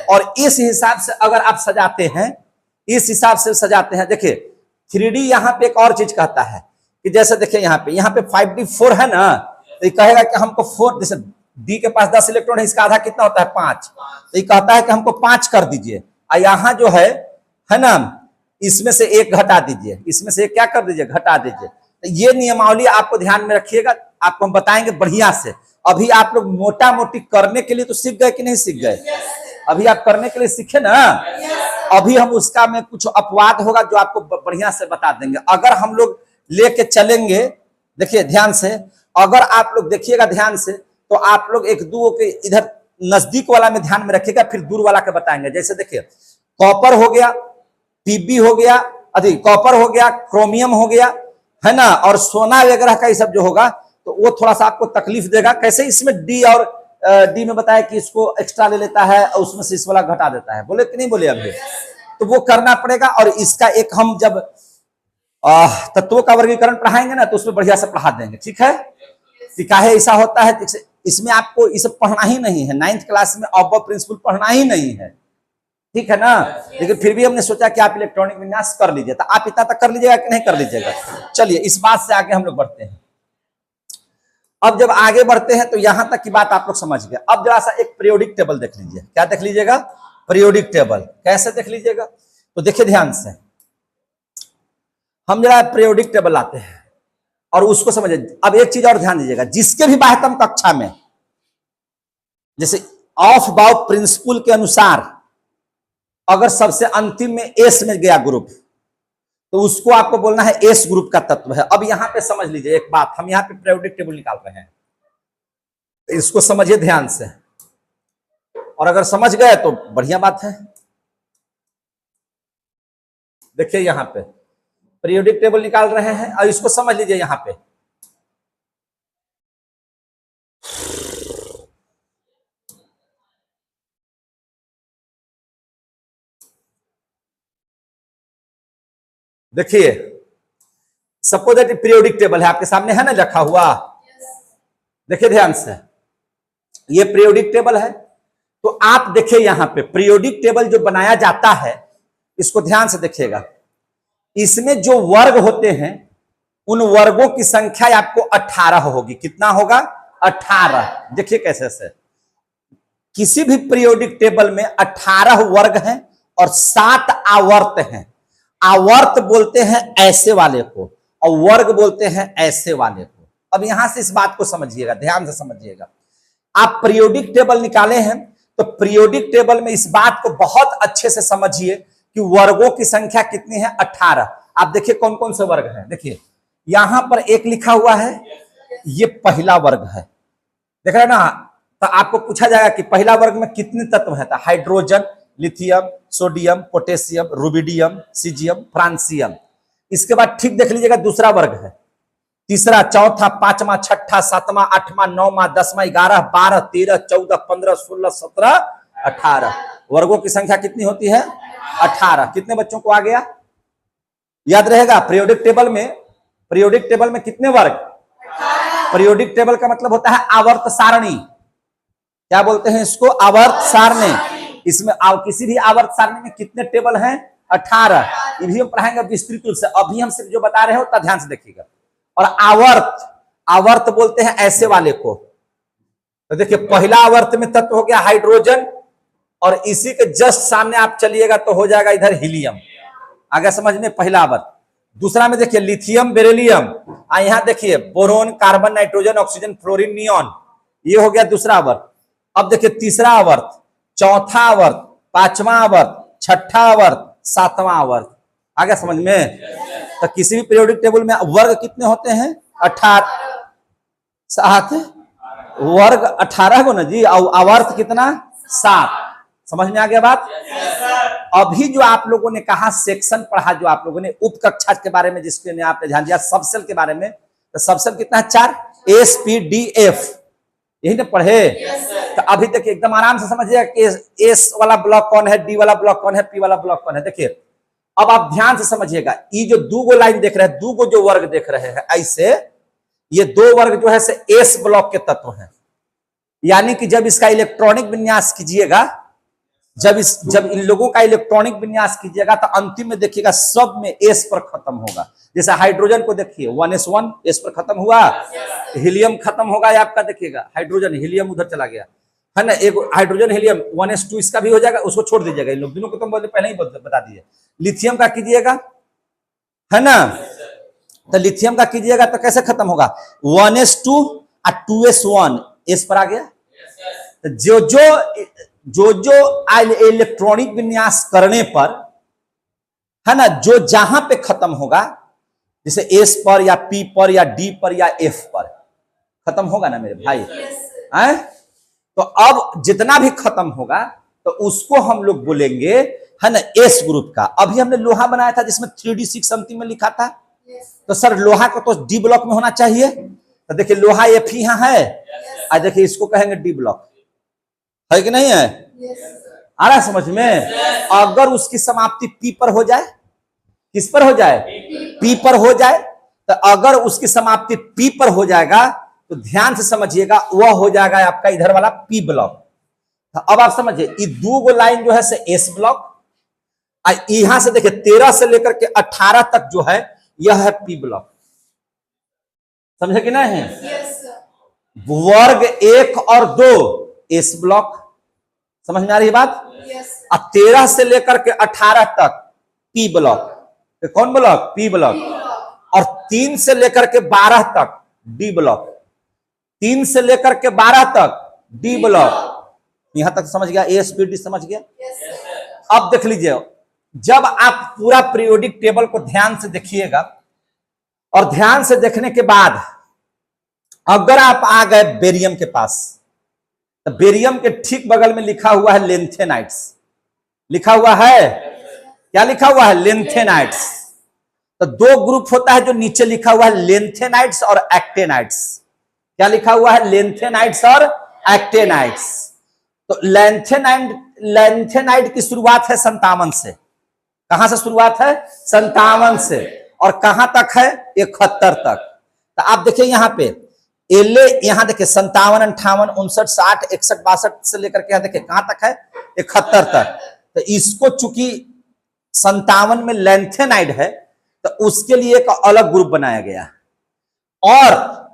और इस हिसाब से अगर आप सजाते हैं, इस हिसाब से सजाते हैं, देखिए 3D यहाँ पे एक और चीज कहता है कि जैसे देखिए यहाँ पे 5d4 है ना, तो ये कहेगा कि हमको 4, जैसे डी के पास 10 इलेक्ट्रॉन है, इसका आधा कितना होता है 5, तो ये कहता है कि हमको 5 कर दीजिए, और यहाँ जो है ना इसमें से 1 घटा दीजिए, इसमें से 1 क्या कर दीजिए घटा दीजिए। तो ये नियमावली आपको ध्यान में रखिएगा, आपको हम बताएंगे बढ़िया से। अभी आप लोग मोटा मोटी करने के लिए तो सीख गए कि नहीं सीख गए, अभी आप करने के लिए सीखे ना। अभी हम उसका में कुछ अपवाद होगा जो आपको बढ़िया से बता देंगे, अगर हम लोग लेके चलेंगे। देखिए ध्यान से, अगर आप लोग देखिएगा ध्यान से, तो आप लोग एक दो के इधर नजदीक वाला में ध्यान में रखिएगा, फिर दूर वाला के बताएंगे। जैसे देखिए कॉपर हो गया, पीबी हो गया, कॉपर हो गया, क्रोमियम हो गया, है ना, और सोना वगैरह का ये सब जो होगा तो वो थोड़ा सा आपको तकलीफ देगा। कैसे इसमें डी और डी में बताया कि इसको एक्स्ट्रा ले लेता है और उसमें से इस वाला घटा देता है, बोले कि नहीं बोले अभी, तो वो करना पड़ेगा। और इसका एक हम जब तत्वों का वर्गीकरण पढ़ाएंगे ना तो उसमें बढ़िया से पढ़ा देंगे, ठीक है। काहे ऐसा होता है, इसमें आपको इसे पढ़ना ही नहीं है, 9th क्लास में ऑफ प्रिंसिपल पढ़ना ही नहीं है, ठीक है ना। लेकिन फिर भी हमने सोचा कि आप इलेक्ट्रॉनिक विन्यास कर लीजिए, तो आप इतना तक कर लीजिएगा कि नहीं कर लीजिएगा। चलिए इस बात से आगे हम लोग बढ़ते हैं। अब जब आगे बढ़ते हैं तो यहां तक की बात आप लोग समझ गए। अब जरा सा एक पीरियोडिक टेबल देख लीजिए, क्या देख लीजिएगा पीरियोडिक टेबल, कैसे देख लीजिएगा, तो देखिए ध्यान से, हम जरा पीरियोडिक टेबल लाते हैं और उसको समझिए। अब एक चीज और ध्यान दीजिएगा, जिसके भी बाह्यतम कक्षा में जैसे ऑफ बाउ प्रिंसिपल के अनुसार अगर सबसे अंतिम में एस में गया ग्रुप, तो उसको आपको बोलना है एस ग्रुप का तत्व है। अब यहां पे समझ लीजिए एक बात, हम यहां पे पीरियोडिक टेबल निकाल रहे हैं, इसको समझिए ध्यान से, और अगर समझ गए तो बढ़िया बात है। देखिए यहां पे पीरियोडिक टेबल निकाल रहे हैं और इसको समझ लीजिए। यहां पे देखिए सपोज दैट पीरियोडिक टेबल है आपके सामने, है ना रखा हुआ, देखिए ध्यान से, ये पीरियोडिक टेबल है। तो आप देखिए यहां पे पीरियोडिक टेबल जो बनाया जाता है, इसको ध्यान से देखिएगा, इसमें जो वर्ग होते हैं उन वर्गों की संख्या आपको 18 होगी। कितना होगा 18। देखिए कैसे से, किसी भी पीरियोडिक टेबल में 18 वर्ग हैं और 7 आवर्त हैं। आवर्त बोलते हैं ऐसे वाले को और वर्ग बोलते हैं ऐसे वाले को। अब यहां से इस बात को समझिएगा, ध्यान से समझिएगा। आप पीरियोडिक टेबल निकाले हैं तो पीरियोडिक टेबल में इस बात को बहुत अच्छे से समझिए कि वर्गों की संख्या कितनी है 18। आप देखिए कौन कौन से वर्ग हैं, देखिए यहां पर 1 लिखा हुआ है, ये पहला वर्ग है, देख रहे ना। तो आपको पूछा जाएगा कि पहला वर्ग में कितने तत्व है, hydrogen, lithium, sodium, potassium, rubidium, caesium, francium. इसके बाद ठीक देख लीजिएगा दूसरा वर्ग है, तीसरा, चौथा, पांचवा, छठा, सातवां, आठवां, नौवां, 10वां, 11, 12, 13, 14, 15, 16, 17, 18। वर्गों की संख्या कितनी होती है 18। कितने बच्चों को आ गया, याद रहेगा पीरियोडिक टेबल में कितने वर्ग पीरियोडिक टेबल का मतलब होता है आवर्त सारणी। क्या बोलते हैं इसको? आवर्त सारणी। इसमें किसी भी आवर्त सारणी में कितने टेबल हैं? 18। ये भी हम पढ़ाएंगे विस्तृत रूप से, अभी हम सिर्फ जो बता रहे हैं उतना ध्यान से देखिएगा। और आवर्त, आवर्त बोलते हैं ऐसे वाले को। तो देखिए पहला आवर्त में तत्व हो गया हाइड्रोजन, और इसी के जस्ट सामने आप चलिएगा तो हो जाएगा इधर हीलियम। आगे समझ में? पहला आवर्त। दूसरा में देखिए लिथियम बेरिलियम, यहां देखिए boron carbon nitrogen oxygen fluorine neon, ये हो गया दूसरा आवर्त। अब देखिए तीसरा आवर्त, चौथा आवर्त, पांचवा आवर्त, छठा आवर्त, सातवां आवर्त। आगे समझ में? तो किसी भी पीरियोडिक टेबल में वर्ग कितने होते हैं? 18। 7 वर्ग 18 को ना जी, और आवर्त कितना? 7। समझ में आ गया बात? अभी जो आप लोगों ने कहा सेक्शन पढ़ा, जो आप लोगों ने उप कक्षा के बारे में जिसके ने आपने ध्यान दिया, सबसेल के बारे में, तो सबसेल कितना है? 4। SPDF यही ना पढ़े? तो अभी देखिए एकदम आराम से समझिए कि एस वाला ब्लॉक कौन है, डी वाला ब्लॉक कौन है, पी वाला ब्लॉक कौन है। देखिए अब आप ध्यान से समझिएगा, ये जो दो गो लाइन देख रहे हैं, दो गो जो वर्ग देख रहे हैं, ऐसे ये दो वर्ग जो है से एस ब्लॉक के तत्व हैं। यानी कि जब इसका इलेक्ट्रॉनिक विन्यास कीजिएगा, जब इन लोगों का इलेक्ट्रॉनिक विन्यास कीजिएगा तो अंतिम में देखिएगा सब में एस पर खत्म होगा। जैसे हाइड्रोजन को देखिए 1s1 एस पर खत्म हुआ, हीलियम खत्म होगा आपका, देखिएगा हाइड्रोजन हीलियम उधर चला गया है ना, एक हाइड्रोजन हीलियम 1s2 इसका भी हो जाएगा, उसको छोड़ दीजिएगा। इन लोग दोनों को तो पहले ही बता दिए। लिथियम का कीजिएगा है ना, तो लिथियम का कीजिएगा तो कैसे खत्म होगा? 1s2 और 2s1 एस पर आ गया। तो जो इलेक्ट्रॉनिक विन्यास करने पर है ना, जो जहां पे खत्म होगा, जैसे एस पर या पी पर या डी पर या एफ पर खत्म होगा ना मेरे भाई, हैं? तो अब जितना भी खत्म होगा तो उसको हम लोग बोलेंगे है ना एस ग्रुप का। अभी हमने लोहा बनाया था जिसमें 3D6 अंतिम में लिखा था, तो सर लोहा को तो डी ब्लॉक में होना चाहिए। तो देखिए लोहा एफ ही यहां है, और देखिए इसको कहेंगे डी ब्लॉक, है कि नहीं है? आ रहा है समझ में? अगर उसकी समाप्ति पी पर हो जाए, किस पर हो जाए? पी पर हो जाए, तो अगर उसकी समाप्ति पी पर हो जाएगा तो ध्यान से समझिएगा वह हो जाएगा आपका इधर वाला पी ब्लॉक। तो अब आप समझिए ये दो गो लाइन जो है से एस ब्लॉक, यहां से देखिए 13 से लेकर के 18 तक जो है यह है पी ब्लॉक। समझे कि नहीं? वर्ग 1 और 2 एस ब्लॉक। समझ में आ रही बात? और 13 से लेकर के 18 तक पी ब्लॉक। तो कौन ब्लॉक? P block. और 3 से लेकर के 12 तक डी ब्लॉक। 3 से लेकर के 12 तक डी ब्लॉक। यहां तक समझ गया? एएसपीडी समझ गया? अब देख लीजिए, जब आप पूरा पीरियोडिक टेबल को ध्यान से देखिएगा, और ध्यान से देखने के बाद अगर आप आ गए बेरियम के पास, तो बेरियम के ठीक बगल में लिखा हुआ है लेंथेनाइट्स। लिखा हुआ है क्या? लिखा हुआ है लेंथेनाइट्स। तो दो ग्रुप होता है जो नीचे लिखा हुआ है, लेंथेनाइट्स और एक्टेनाइट्स। क्या लिखा हुआ है? लेंथेनाइट्स और एक्टेनाइट्स। तो लेंथेनाइट की शुरुआत है 57 से। कहां से शुरुआत है? 57 से। और कहां तक है? 71 तक। तो आप देखिए यहां पे एले, यहां देखिए 57, 58, 59, 60, 61, 62 से लेकर के यहां देखिए कहां तक है? 71 तक। तो इसको चूंकि 57 में लेंथेनाइड है तो उसके लिए एक अलग ग्रुप बनाया गया। और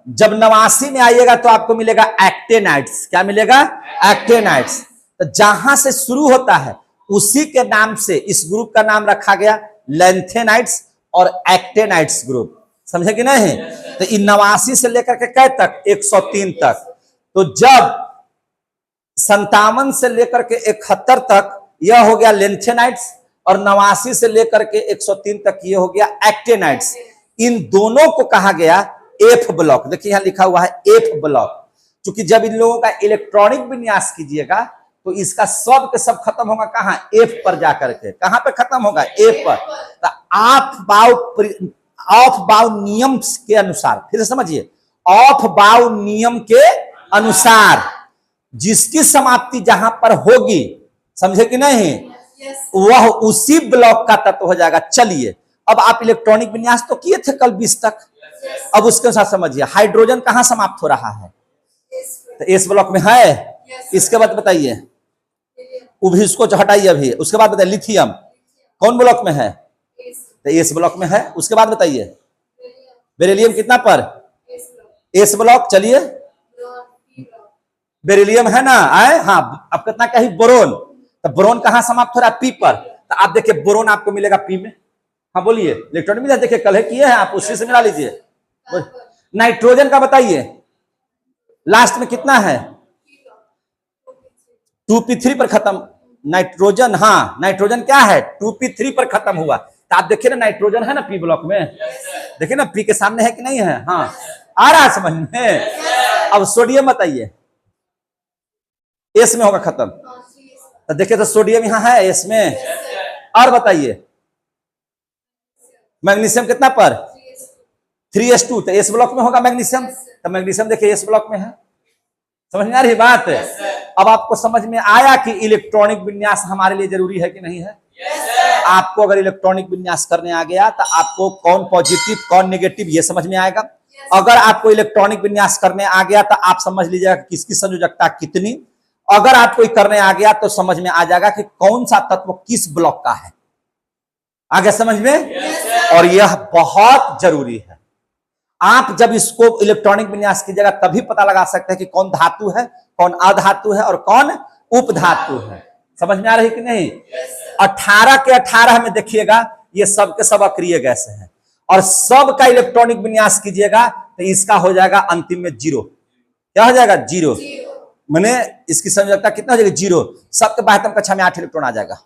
जब 89 में आइएगा तो आपको मिलेगा एक्टेनाइट्स। क्या मिलेगा? एक्टेनाइट्स। तो जहां से शुरू होता है उसी के नाम से इस ग्रुप का नाम रखा गया लेंथेनाइट्स और एक्टेनाइट्स ग्रुप। समझे कि नहीं? तो 89 से लेकर के कै तक? 103 तक। तो जब 57 से लेकर के 71 तक यह हो गया लेंथेनाइट्स, और 89 से लेकर के 103 तक ये हो गया एक्टेनाइट्स। इन दोनों को कहा गया एफ ब्लॉक। देखिए यहां लिखा हुआ है एफ ब्लॉक। क्योंकि जब इन लोगों का इलेक्ट्रॉनिक विन्यास कीजिएगा तो इसका सब के सब खत्म होगा कहां? एफ पर जाकर के। कहां पे खत्म होगा? एफ पर। तो ऑफ बाउ नियम के अनुसार, फिर से समझिए, ऑफ बाउ नियम के अनुसार जिसकी समाप्ति जहां पर होगी, समझे कि नहीं, वह उसी ब्लॉक का तत्व हो जाएगा। चलिए अब आप इलेक्ट्रॉनिक विन्यास तो किए थे कल 20 तक, अब उसके अनुसार समझिए, हाइड्रोजन कहां समाप्त हो रहा है? तो एस ब्लॉक में है। इसके बाद बताइए, अभी इसको हटाइए अभी, उसके बाद बताइए लिथियम कौन ब्लॉक में है? तो एस ब्लॉक में है। उसके बाद बताइए बेरिलियम कितना पर? S block. चलिए बेरिलियम है ना, आए हाँ। अब कितना क्या है? बोरोन। तो बोरोन कहां समाप्त हो रहा है? पी पर। तो आप देखिए बोरोन आपको मिलेगा पी में। हाँ बोलिए, इलेक्ट्रॉनिक में देखिए कल है किए हैं आप, उसी से मिला लीजिए। नाइट्रोजन का बताइए लास्ट में कितना है? 2p3 पर खत्म नाइट्रोजन। हाँ नाइट्रोजन क्या है? 2p3 पर खत्म हुआ। तो आप देखिए ना नाइट्रोजन है ना पी ब्लॉक में, देखिए ना पी के सामने है कि नहीं है? हाँ आ रहा है समझ में। अब सोडियम बताइए, एस में होगा खत्म। तो देखिए तो सोडियम यहां है एस में। और बताइए मैग्नीशियम कितना पर? 3s2। तो एस ब्लॉक में होगा मैग्नीशियम। तो मैग्नीशियम देखिए एस ब्लॉक में है। समझ में आ रही बात? अब आपको समझ में आया कि इलेक्ट्रॉनिक विन्यास हमारे लिए जरूरी है कि नहीं है? आपको अगर इलेक्ट्रॉनिक विन्यास करने आ गया तो आपको कौन पॉजिटिव कौन नेगेटिव ये समझ में आएगा। अगर आपको इलेक्ट्रॉनिक विन्यास करने आ गया तो आप समझ लीजिएगा किसकी संयोजकता कितनी। अगर आप कोई करने आ गया तो समझ में आ जाएगा कि कौन सा तत्व किस ब्लॉक का है। आगे समझ में? और यह बहुत जरूरी है। आप जब इसको इलेक्ट्रॉनिक विन्यास कीजिएगा तभी पता लगा सकते हैं कि कौन धातु है, कौन अधातु है और कौन उपधातु है। समझ में आ रही कि नहीं? 18 के 18 में देखिएगा ये सब के सब अक्रिय गैस है और सब का इलेक्ट्रॉनिक विन्यास कीजिएगा तो इसका हो जाएगा अंतिम में 0। क्या हो जाएगा? 0। मैंने इसकी संयोजकता कितना हो जाएगी? 0। सबके बाह्यतम कक्षा में 8 इलेक्ट्रॉन आ जाएगा।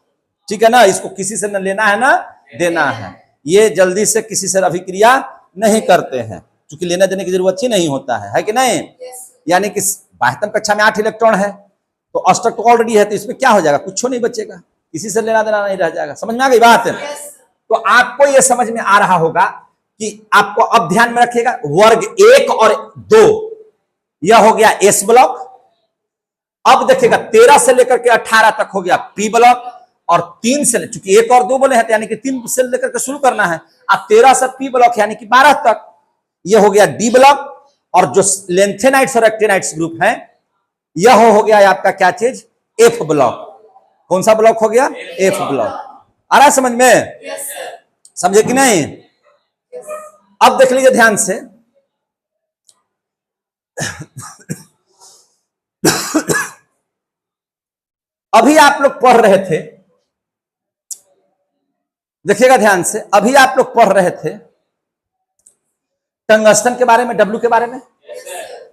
ठीक है ना? इसको किसी से न लेना है ना देना है। ये जल्दी से किसी से अभिक्रिया नहीं करते हैं क्योंकि लेने देने की जरूरत ही नहीं होता है कि नहीं? यानी कि बाह्यतम कक्षा में 8 इलेक्ट्रॉन है तो अष्टक तो ऑलरेडी है, तो इसमें क्या हो जाएगा? कुछ नहीं बचेगा, किसी से लेना देना नहीं रह जाएगा। समझ में आ गई बात? तो आपको यह समझ में आ रहा होगा कि आपको अब ध्यान में रखिएगा वर्ग 1 और 2 यह हो गया एस ब्लॉक। अब देखिएगा 13 से लेकर के 18 तक हो गया पी ब्लॉक और 3 से, चूंकि 1 और 2 बोले हैं तो यानी कि 3 से लेकर के शुरू करना है। अब 13 से पी ब्लॉक यानी कि 12 तक यह हो गया डी ब्लॉक। और जो लेंथेनाइट्स और एक्टिनाइट्स ग्रुप है यह हो गया आपका क्या चीज? F block. कौन सा ब्लॉक हो गया? F block. आ रहा है समझ में? समझे कि नहीं? अब देख लीजिए ध्यान से अभी आप लोग पढ़ रहे थे, देखिएगा ध्यान से, अभी आप लोग पढ़ रहे थे टंगस्टन के बारे में, डब्ल्यू के बारे में।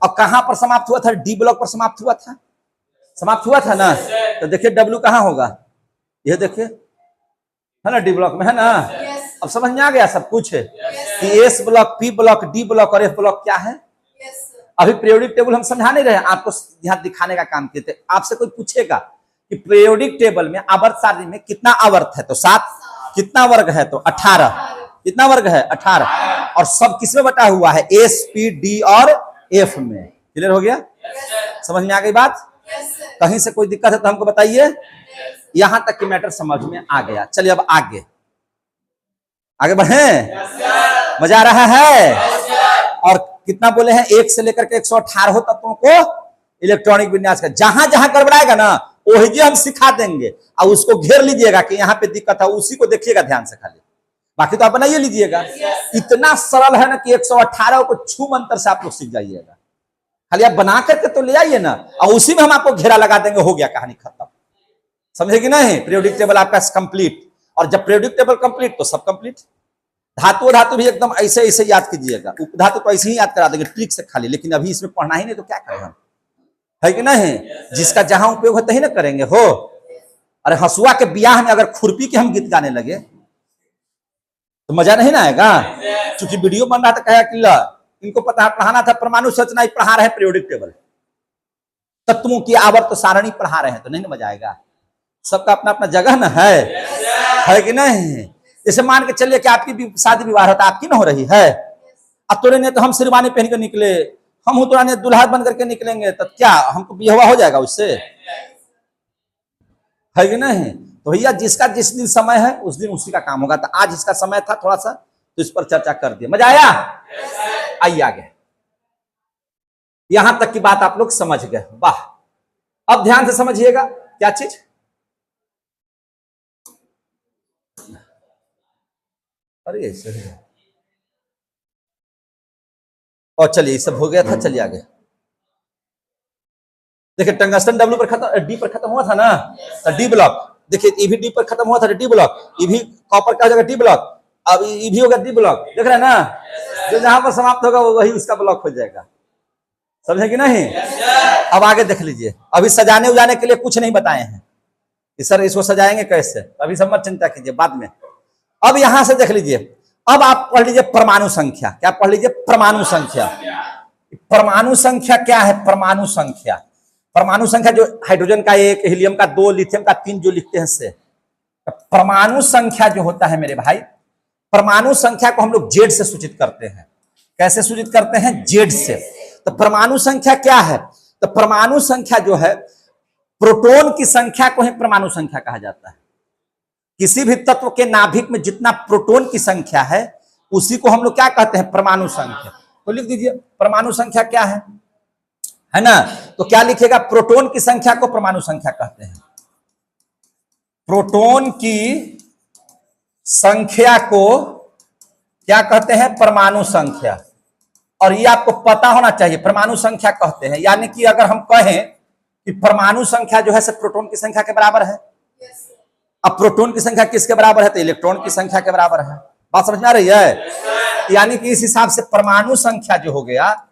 और कहां पर समाप्त हुआ था? डी ब्लॉक पर समाप्त हुआ था। समाप्त हुआ था ना? तो देखिए डब्ल्यू कहां होगा? यह देखिए है ना, डी ब्लॉक में है ना। अब समझ में आ गया सब कुछ कि S block, P block, D block और एफ ब्लॉक क्या है। अभी पीरियोडिक टेबल हम समझा नहीं रहे, आपको यहां दिखाने का काम किए थे। आपसे कोई पूछेगा कि पीरियोडिक टेबल में आवर्त सारणी में कितना आवर्त है तो 7, कितना वर्ग है तो 18, कितना वर्ग है 18, और सब किसमें बटा हुआ है? एस, पी, डी और एफ में। क्लियर हो गया? समझ में आ गई बात? कहीं से कोई दिक्कत है तो हमको बताइए। यहां तक की मैटर समझ में आ गया। चलिए अब आगे आगे बढ़े। मजा आ रहा है? और कितना बोले हैं? 1 से लेकर के 118 तत्वों को इलेक्ट्रॉनिक विन्यास का जहां जहां गड़बड़ाएगा ना वही हम सिखा देंगे और उसको घेर लीजिएगा कि यहाँ पे दिक्कत है, उसी को देखिएगा ध्यान से खाली, बाकी तो आप बनाइए लीजिएगा। इतना सरल है ना कि 118 को छू मंत्र से आप लोग सीख जाइएगा। खाली आप बना करके तो ले आइए ना और उसी में हम आपको घेरा लगा देंगे, हो गया कहानी खत्म। समझे कि नहीं? पीरियोडिक टेबल आपका कंप्लीट। और जब पीरियोडिक टेबल कंप्लीट तो सब कंप्लीट। धातु धातु भी एकदम ऐसे ऐसे याद कीजिएगा। उपधातु तो ऐसे ही याद करा देंगे ट्रिक से खाली, लेकिन अभी इसमें पढ़ना ही नहीं तो क्या करें हम, है कि नहीं? जिसका जहां उपयोग होता ही ना करेंगे हो। अरे हसुआ के ब्याह में अगर खुरपी के हम गीत गाने लगे तो मजा नहीं ना आएगा। क्योंकि वीडियो बन रहा था, कहा कि इनको पता पढ़ाना था परमाणु संरचना, पढ़ा रहे पीरियोडिक टेबल, तत्वों की आवर्त सारणी पढ़ा रहे हैं तो नहीं ना मजा आएगा। सबका अपना अपना जगह ना है कि नहीं? जैसे मान के चलिए कि आपकी शादी विवाह होता, आपकी ना हो रही है, अब तो नहीं तो हम शेरवानी पहन के निकले, हम उतराने दुल्हा बन करके निकलेंगे तो क्या हमको बिहवा हो जाएगा उससे, है कि नहीं? तो भैया जिसका जिस दिन समय है उस दिन उसी का काम होगा। तो आज इसका समय था थोड़ा सा तो इस पर चर्चा कर दिया। मजा आया? आइए आगे। यहां तक की बात आप लोग समझ गए, वाह। अब ध्यान से समझिएगा क्या चीज। अरे ऐसे है। और चलिए सब हो गया था, चलिए आगे। देखिए टंगस्टन डब्ल्यू पर खत्म, डी पर खत्म हुआ था ना, तो डी ब्लॉक। देखिए ईवी डी पर खत्म हुआ था, डी ब्लॉक। ईवी कॉपर का जगह डी ब्लॉक, अब ईवी होगा डी ब्लॉक। देख रहे हैं ना, जो जहां पर समाप्त होगा वही उसका ब्लॉक हो जाएगा। समझे कि नहीं? अब आगे देख लीजिए। अभी सजाने उजाने के लिए कुछ नहीं बताए हैं कि सर इसको सजाएंगे कैसे, अभी सब मत चिंता कीजिए, बाद में। अब यहां से देख लीजिए। अब आप पढ़ लीजिए परमाणु संख्या। क्या पढ़ लीजिए? परमाणु संख्या। परमाणु संख्या क्या है? परमाणु संख्या, परमाणु संख्या जो हाइड्रोजन का 1, हीलियम का 2, लिथियम का 3 जो लिखते हैं से। परमाणु संख्या जो होता है मेरे भाई, परमाणु संख्या को हम लोग जेड से सूचित करते हैं। कैसे सूचित करते हैं? जेड से। तो परमाणु संख्या क्या है? तो परमाणु संख्या जो है, प्रोटॉन की संख्या को ही परमाणु संख्या कहा जाता है। किसी भी तत्व के नाभिक में जितना प्रोटॉन की संख्या है उसी को हम लोग क्या कहते हैं? परमाणु संख्या। तो लिख दीजिए परमाणु संख्या क्या है ना। तो क्या लिखेगा? प्रोटॉन की संख्या को परमाणु संख्या कहते हैं। प्रोटॉन की संख्या को क्या कहते हैं? परमाणु संख्या। और ये आपको पता होना चाहिए, परमाणु संख्या कहते हैं। यानी कि अगर हम कहें कि परमाणु संख्या जो है सब प्रोटॉन की संख्या के बराबर है। अब प्रोटॉन की संख्या किसके बराबर है? तो इलेक्ट्रॉन की संख्या के बराबर है। बात समझ में आ रही है? यानी कि इस हिसाब से परमाणु संख्या जो हो गया,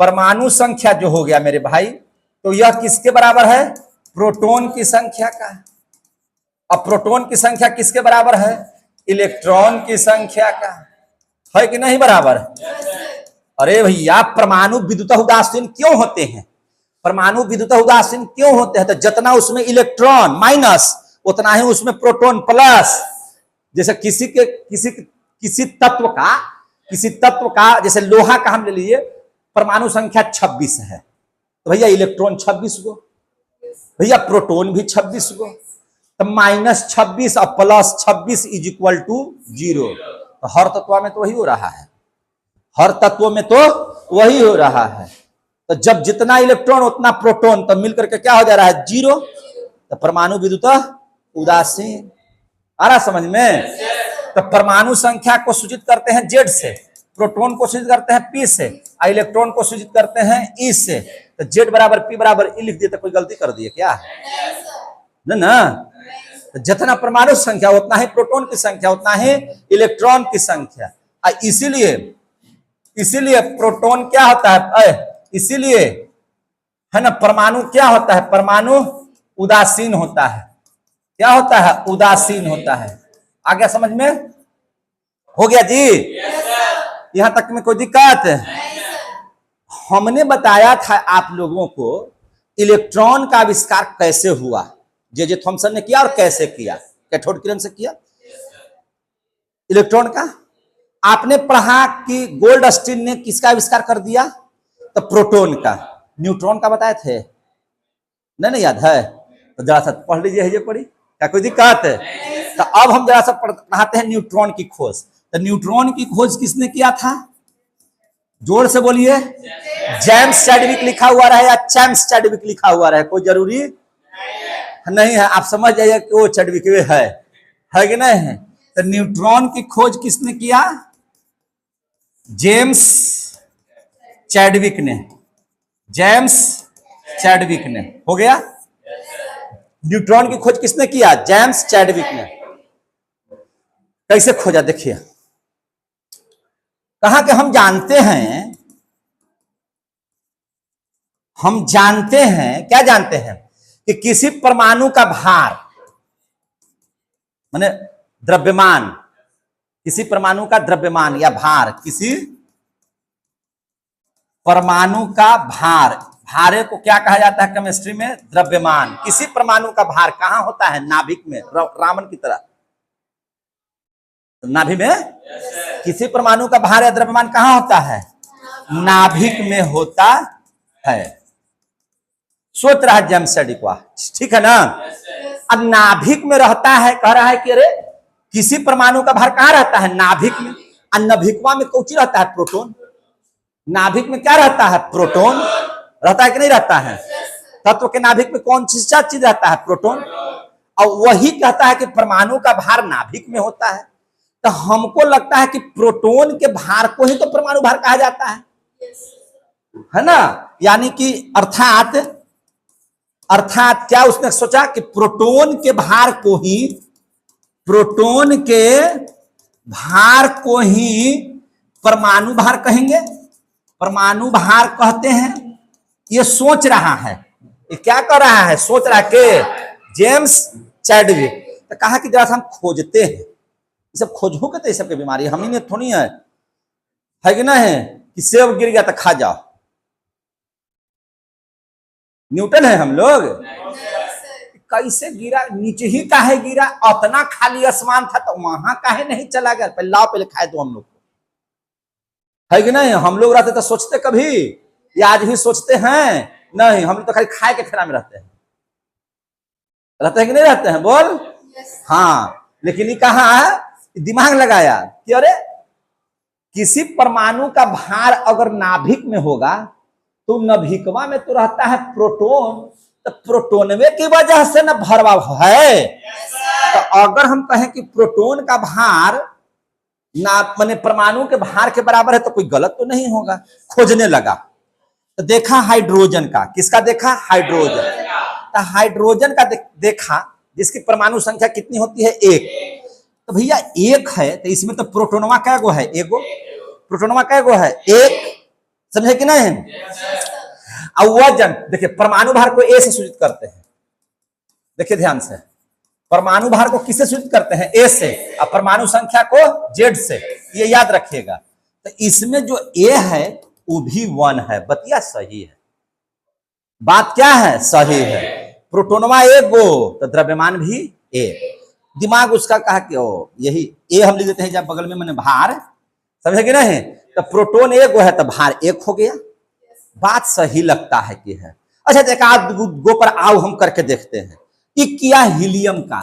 परमाणु संख्या जो हो गया मेरे भाई, तो यह किसके बराबर है? प्रोटॉन की संख्या का। अब प्रोटॉन की संख्या किसके बराबर है? इलेक्ट्रॉन की संख्या का। है कि नहीं बराबर? अरे भैया परमाणु विद्युतः उदासीन क्यों होते हैं? परमाणु विद्युतः उदासीन क्यों होते हैं? तो जितना उसमें इलेक्ट्रॉन माइनस उतना ही उसमें प्रोटॉन प्लस। जैसे किसी तत्व का जैसे लोहा का हम ले लीजिए, परमाणु संख्या 26 है, तो भैया इलेक्ट्रॉन 26 गो, भैया प्रोटॉन भी 26 गो। तो -26 और +26 इज इक्वल टू 0। तो हर तत्व में तो वही हो रहा है, हर तत्व में तो वही हो रहा है। तो जब जितना इलेक्ट्रॉन उतना प्रोटॉन, तो मिलकर के क्या हो जा रहा है? 0। तो परमाणु विद्युतः उदासीन। आ रहा समझ में? तो परमाणु संख्या को सूचित करते हैं जेड से, प्रोटॉन को सूचित करते हैं पी से, और इलेक्ट्रॉन को सूचित करते हैं ई से। तो जेड बराबर पी बराबर ई लिख दिए तो कोई गलती कर दिए क्या? ना। तो जितना परमाणु संख्या उतना ही प्रोटॉन की संख्या, उतना ही इलेक्ट्रॉन की संख्या। इसीलिए प्रोटॉन क्या होता है? इसीलिए है ना, परमाणु क्या होता है? परमाणु उदासीन होता है। क्या होता है? उदासीन होता है। आ गया समझ में? हो गया जी? यहां तक में कोई दिक्कत? हमने बताया था आप लोगों को इलेक्ट्रॉन का आविष्कार कैसे हुआ। जे थॉमसन ने किया और कैसे किया? कैथोड किरण से किया इलेक्ट्रॉन का। आपने पढ़ा कि गोल्डस्टीन ने किसका आविष्कार कर दिया? तो प्रोटॉन का। न्यूट्रॉन का बताए थे? नहीं याद है? तो जरा सा पढ़ लीजिए, है पढ़ी, क्या कोई दिक्कत है? तो अब हम जरा सा पढ़ाते हैं न्यूट्रॉन की खोज। तो न्यूट्रॉन की खोज किसने किया था? जोर से बोलिए। जेम्स चैडविक लिखा हुआ रहे या चैम्स चैडविक लिखा हुआ रहे, कोई जरूरी नहीं है। आप समझ जाइए कि वो चैडविक है कि नहीं है। तो न्यूट्रॉन की खोज किसने किया? जेम्स चैडविक ने। जेम्स चैडविक ने। हो गया? न्यूट्रॉन की खोज किसने किया? जेम्स चैडविक ने। कैसे खोजा? देखिए, कहा कि हम जानते हैं क्या जानते हैं कि किसी परमाणु का भार माने द्रव्यमान, किसी परमाणु का द्रव्यमान या भार, किसी परमाणु का भार, भारे को क्या कहा जाता है केमिस्ट्री में? द्रव्यमान। किसी परमाणु का भार कहां होता है? नाभिक में, रावण की तरह नाभिक में। किसी परमाणु का भार या द्रव्यमान कहां होता है? नाभिक में होता है। सोच रहा है जेम्स चैडविक, ठीक है ना? अब नाभिक में रहता है, कह रहा है कि अरे किसी परमाणु का भार कहां रहता है? नाभिक में। और नाभिकवा में कौची रहता है? प्रोटॉन। नाभिक में क्या रहता है? प्रोटॉन रहता है कि नहीं रहता है? तत्व के नाभिक में कौन सी चीज रहता है? प्रोटॉन। और वही कहता है कि परमाणु का भार नाभिक में होता है। तो हमको लगता है कि प्रोटॉन के भार को ही तो परमाणु भार कहा जाता है ना? यानी कि अर्थात क्या उसने सोचा कि प्रोटॉन के भार को ही परमाणु भार कहेंगे, परमाणु भार कहते हैं। ये सोच रहा है, ये क्या कर रहा है? सोच रहा है कि जेम्स चैडविक। तो कहा कि जरा हम खोजते हैं, ये सब खोजोगे तो ये सब की बीमारी हम ही ने थोड़ी है कि ना है कि सेब गिर गया तो खा जाओ। न्यूटन है हम लोग? कैसे गिरा? नीचे ही काहे गिरा? उतना खाली आसमान था तो वहां काहे नहीं चला गया? पहले खाए तो हम लोग है कि नहीं? हम लोग रहते तो सोचते कभी, या आज भी सोचते हैं? नहीं, हम लोग तो खाली खाए के फेरा में रहते हैं कि नहीं रहते हैं? बोल। हाँ, लेकिन ये कहा दिमाग लगाया कि अरे किसी परमाणु का भार अगर नाभिक में होगा तो नाभिकवा में तो रहता है प्रोटॉन, तो प्रोटोनवे की वजह से ना भरवा है। तो अगर हम कहें कि प्रोटॉन का भार ना माने परमाणु के भार के बराबर है तो कोई गलत तो नहीं होगा। खोजने लगा तो देखा हाइड्रोजन का। किसका देखा? हाइड्रोजन। तो हाइड्रोजन का देखा जिसकी परमाणु संख्या कितनी होती है? 1। तो भैया 1 है तो इसमें तो प्रोटोनवा कै गो है? एगो। प्रोटोनवा कै गो है? 1। समझे कि नहीं? और वजन देखिए, परमाणु भार को ए से सूचित करते हैं। देखिए ध्यान से, परमाणु भार को किससे सूचित करते हैं? ए से। और परमाणु संख्या को जेड से। ये याद रखिएगा। तो इसमें जो ए है वो भी 1 है। बतिया सही है, बात क्या है? सही है। प्रोटोनवा 1 गो तो द्रव्यमान भी 1। दिमाग उसका कहा कि ओ यही ए हम लिख देते हैं जब बगल में मैंने भार। समझे कि नहीं? तो प्रोटोन 1 गो है तो भार 1 हो गया। बात सही लगता है कि है। अच्छा, एक आध गो पर आओ हम करके देखते हैं। ये किया हीलियम का।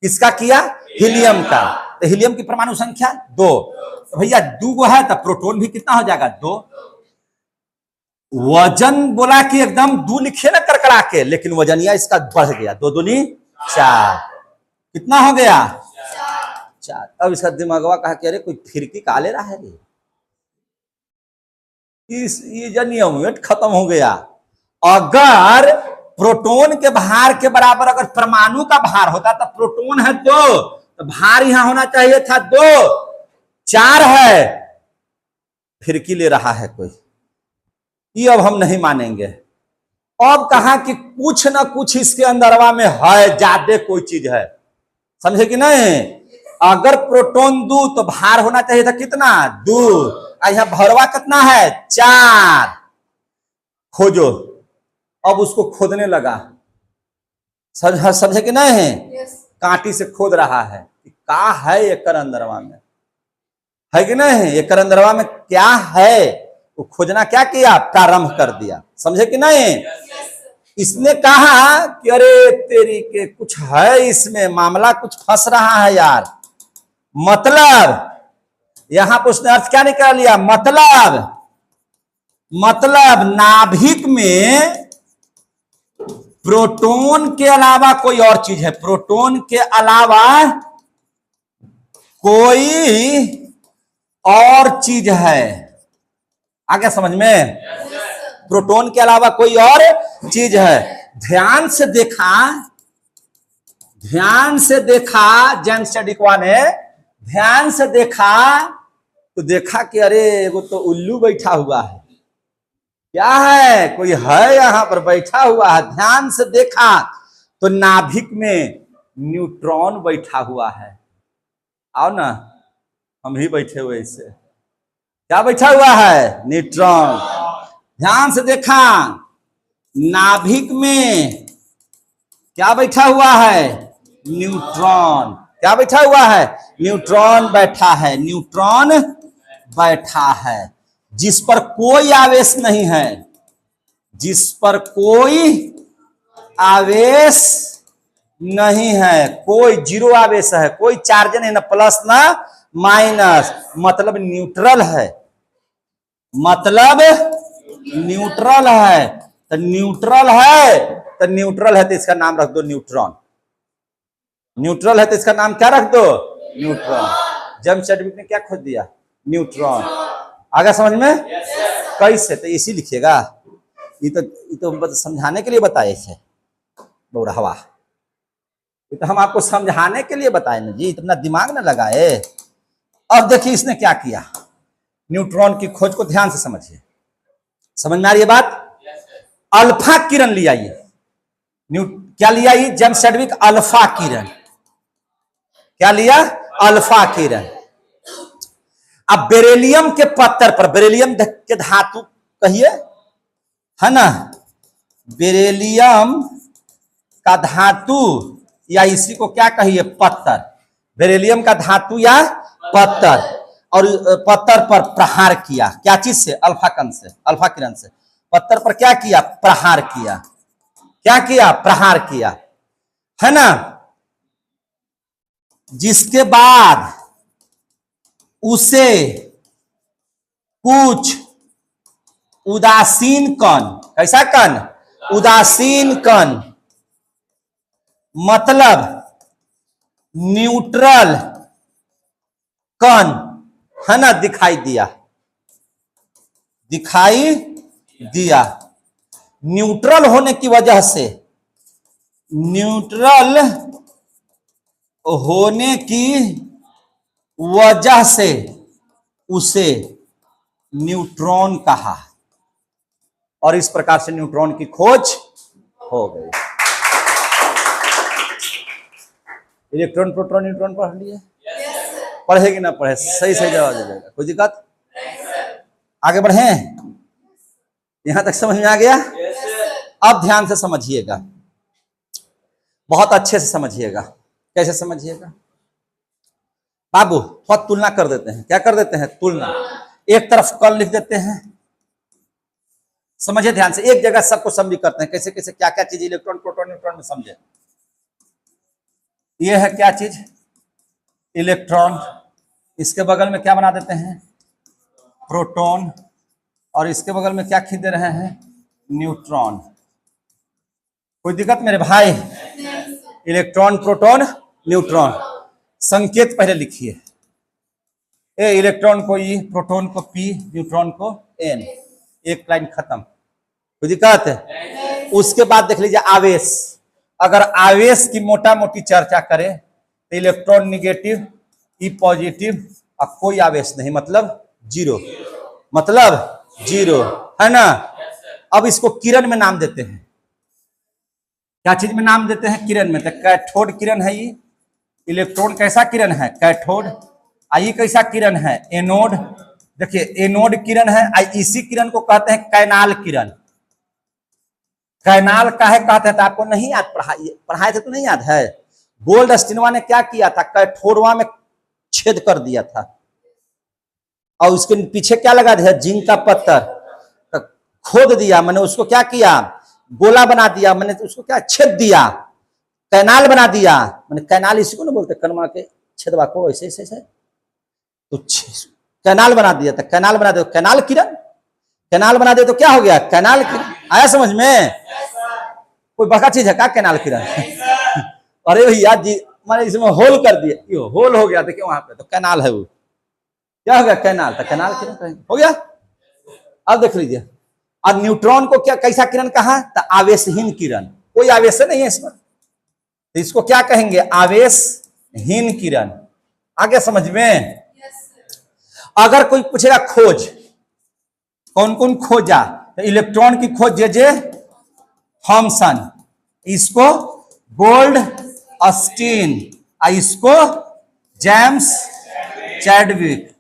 किसका किया? हीलियम का। तो हीलियम की परमाणु संख्या 2। तो भैया 2 गो है तो प्रोटोन भी कितना हो जाएगा? 2। वजन बोला कि एकदम 2 लिखे ना करकड़ा के, लेकिन वजनिया इसका बढ़ गया। 2 दूनी 4। कितना हो गया? 4। अब इसका दिमागवा कहा कि अरे कोई फिरकी का ले रहा है रे, ये जनियम खत्म हो गया। अगर प्रोटॉन के भार के बराबर अगर परमाणु का भार होता तो प्रोटॉन है 2 तो भार यहां होना चाहिए था 2। 4 है, फिरकी ले रहा है कोई। ये अब हम नहीं मानेंगे। अब कहा कि कुछ ना कुछ इसके अंदरवा में है, ज्यादा कोई चीज है। समझे कि नहीं? अगर प्रोटॉन 2 तो भार होना चाहिए था कितना? 2। यहाँ भरवा कितना है? 4। खोजो। अब उसको खोदने लगा। समझे कि नहीं? कांटी से खोद रहा है कि क्या है एकर अंदरवा में, है कि नहीं? एकर अंदरवा में क्या है? वो खोजना क्या किया? प्रारंभ कर दिया। समझे कि नहीं? इसने कहा कि अरे तेरी के कुछ है इसमें, मामला कुछ फंस रहा है यार। मतलब यहां पर उसने अर्थ क्या निकाल लिया? मतलब नाभिक में प्रोटॉन के अलावा कोई और चीज है। प्रोटॉन के अलावा कोई और चीज है। आ गया समझ में? प्रोटॉन के अलावा कोई और चीज है। ध्यान से देखा जेम्स चैडविक ने, ध्यान से देखा तो देखा कि अरे वो तो उल्लू बैठा हुआ है। क्या है? कोई है यहां पर बैठा हुआ है। ध्यान से देखा तो नाभिक में न्यूट्रॉन बैठा हुआ है। आओ ना, हम ही बैठे हुए इससे। क्या बैठा हुआ है? न्यूट्रॉन। ध्यान से देखा नाभिक में क्या बैठा हुआ है? न्यूट्रॉन। क्या बैठा हुआ है? न्यूट्रॉन बैठा है। न्यूट्रॉन बैठा है जिस पर कोई आवेश नहीं है, जिस पर कोई आवेश नहीं है, कोई जीरो आवेश है, कोई चार्ज नहीं, ना प्लस ना माइनस, मतलब न्यूट्रल है, मतलब न्यूट्रल है। तो न्यूट्रल है, तो न्यूट्रल है तो इसका नाम रख दो न्यूट्रॉन। न्यूट्रल है तो इसका नाम क्या रख दो? न्यूट्रॉन। जेम्स चैडविक ने क्या खोज दिया? न्यूट्रॉन। आगे समझ में? कैसे? तो इसी लिखिएगा। ये तो बस समझाने के लिए बताए थे बौरहवा। ये तो हम आपको समझाने के लिए बताए ना जी, इतना दिमाग ना लगाए। अब देखिए इसने क्या किया, न्यूट्रॉन की खोज को ध्यान से समझिए। समझ में आ रही है बात? अल्फा किरण लिया ये, क्या लिया ये जेम्स चैडविक? अल्फा किरण। क्या लिया? अल्फा किरण। अब बेरिलियम के पत्थर पर, बेरिलियम के धातु कहिए, है ना, बेरिलियम का धातु या इसी को क्या कहिए? पत्थर। बेरिलियम का धातु या पत्थर, और पत्थर पर प्रहार किया। क्या चीज से? अल्फा कण से, अल्फा किरण से पत्थर पर क्या किया? प्रहार किया। क्या किया? प्रहार किया, है ना। जिसके बाद उसे कुछ उदासीन कण, कैसा कण? उदासीन कण, मतलब न्यूट्रल कण, है ना, दिखाई दिया, दिखाई दिया। न्यूट्रल होने की वजह से, न्यूट्रल होने की वजह से उसे न्यूट्रॉन कहा, और इस प्रकार से न्यूट्रॉन की खोज हो गई। इलेक्ट्रॉन, प्रोटॉन, न्यूट्रॉन पढ़ लिए? पढ़ेगी ना पढ़े, सही सही जवाब दे जाएगा। कोई दिक्कत? आगे बढ़े? यहां तक समझ में आ गया? अब ध्यान से समझिएगा, बहुत अच्छे से समझिएगा। कैसे समझिएगा बाबू? थोड़ा तुलना कर देते हैं। क्या कर देते हैं? तुलना। एक तरफ कल लिख देते हैं, समझिए ध्यान से। एक जगह सबको समझी करते हैं, कैसे कैसे क्या क्या चीज इलेक्ट्रॉन, प्रोटॉन, न्यूट्रॉन में समझे। ये है क्या चीज? इलेक्ट्रॉन। इसके बगल में क्या बना देते हैं? प्रोटॉन। और इसके बगल में क्या खींच दे रहे हैं? न्यूट्रॉन। कोई दिक्कत मेरे भाई? Electron, proton, neutron. संकेत पहले लिखिए। ए इलेक्ट्रॉन को ई, प्रोटॉन को पी, न्यूट्रॉन को एन। एक लाइन खत्म। कोई दिक्कत है? उसके बाद देख लीजिए आवेश। अगर आवेश की मोटा मोटी चर्चा करें तो इलेक्ट्रॉन निगेटिव, ई पॉजिटिव, और कोई आवेश नहीं, मतलब जीरो, मतलब जीरो, है ना। अब इसको किरण में नाम देते हैं। क्या चीज में नाम देते हैं? किरण में। तो कैथोड किरण है ये। इलेक्ट्रॉन कैसा किरण है? कैथोड। आई कैसा किरण है? एनोड। देखिए एनोड किरण है। इसी किरण को कहते हैं कैनाल किरण। कैनाल काहे कहते हैं? तो आपको नहीं याद? पढ़ाए थे तो नहीं याद है? गोल्डस्टीनवा ने क्या किया था? कैथोडवा में छेद कर दिया था, और उसके पीछे क्या लगा दिया? जिंक का पत्थर। तो खोद दिया, मैंने उसको क्या किया? गोला बना दिया, मैंने उसको क्या? छेद दिया, कैनाल बना दिया। मैंने कैनाल इसी को ना बोलते, कनमा के छेदवा को ऐसे ऐसे ऐसे, तो कैनाल बना दिया। तो कैनाल बना दे, कैनाल किरण। कैनाल बना दे तो क्या हो गया? कैनाल किरण। आया समझ में? कोई बड़ा चीज है क्या कैनाल किरण? अरे भैया जी, मैंने इसमें होल कर दिया, यो होल हो गया, देखिए वहां पे, तो कैनाल है वो। क्या हो गया? कैनाल। तो कैनाल किरण हो गया। अब देख लीजिए, और न्यूट्रॉन को क्या, कैसा किरण कहा? तो आवेशहीन किरण। कोई आवेश नहीं है इसमें, तो इसको क्या कहेंगे? आवेशहीन किरण। आगे समझ में? अगर कोई पूछेगा खोज, कौन कौन खोजा? तो इलेक्ट्रॉन की खोज जे थॉमसन, इसको गोल्ड अस्टीन, इसको जेम्स चैडविक।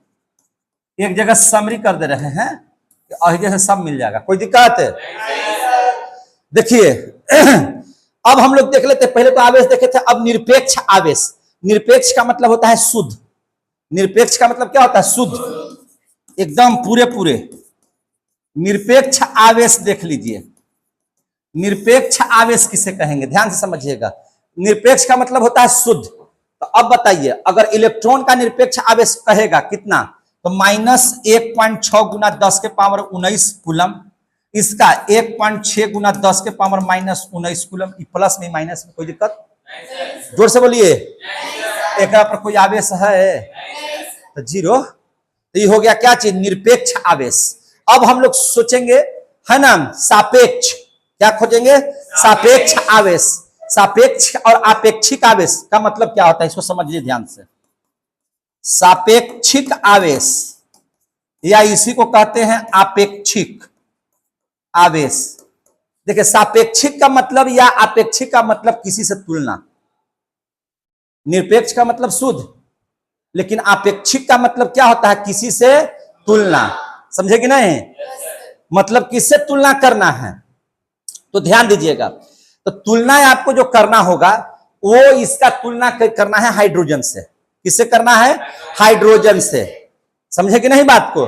एक जगह समरी कर दे रहे हैं, जैसे सब मिल जाएगा। कोई दिक्कत है? देखिए अब हम लोग देख लेते हैं। पहले तो आवेश देखे थे, अब निरपेक्ष आवेश। निरपेक्ष का मतलब होता है शुद्ध। निरपेक्ष का मतलब क्या होता है? शुद्ध, एकदम पूरे पूरे। निरपेक्ष आवेश देख लीजिए। निरपेक्ष आवेश किसे कहेंगे? ध्यान से समझिएगा। निरपेक्ष का मतलब होता है शुद्ध, तो अब बताइए, अगर इलेक्ट्रॉन का निरपेक्ष आवेश कहेगा कितना, तो -1.6 गुना 10 के पावर 19 कूलम, इसका 1.6 गुना 10 के पावर -19 कूलम, प्लस में माइनस में कोई दिक्कत? जोर से बोलिए, एक पर कोई आवेश है तो जीरो। तो ये हो गया क्या चीज? निरपेक्ष आवेश। अब हम लोग सोचेंगे, है ना, सापेक्ष। क्या खोजेंगे? सापेक्ष आवेश। सापेक्ष और आपेक्षिक आवेश का मतलब क्या होता है, इसको समझिए ध्यान से। सापेक्षिक आवेश या इसी को कहते हैं आपेक्षिक आवेश। देखिए, सापेक्षिक का मतलब या आपेक्षिक का मतलब किसी से तुलना, निरपेक्ष का मतलब शुद्ध, लेकिन आपेक्षिक का मतलब क्या होता है? किसी से तुलना। समझे कि नहीं? मतलब किससे तुलना करना है, तो ध्यान दीजिएगा। तो तुलना आपको जो करना होगा वो इसका तुलना करना है हाइड्रोजन से। किससे करना है? हाइड्रोजन से। समझे कि नहीं बात को?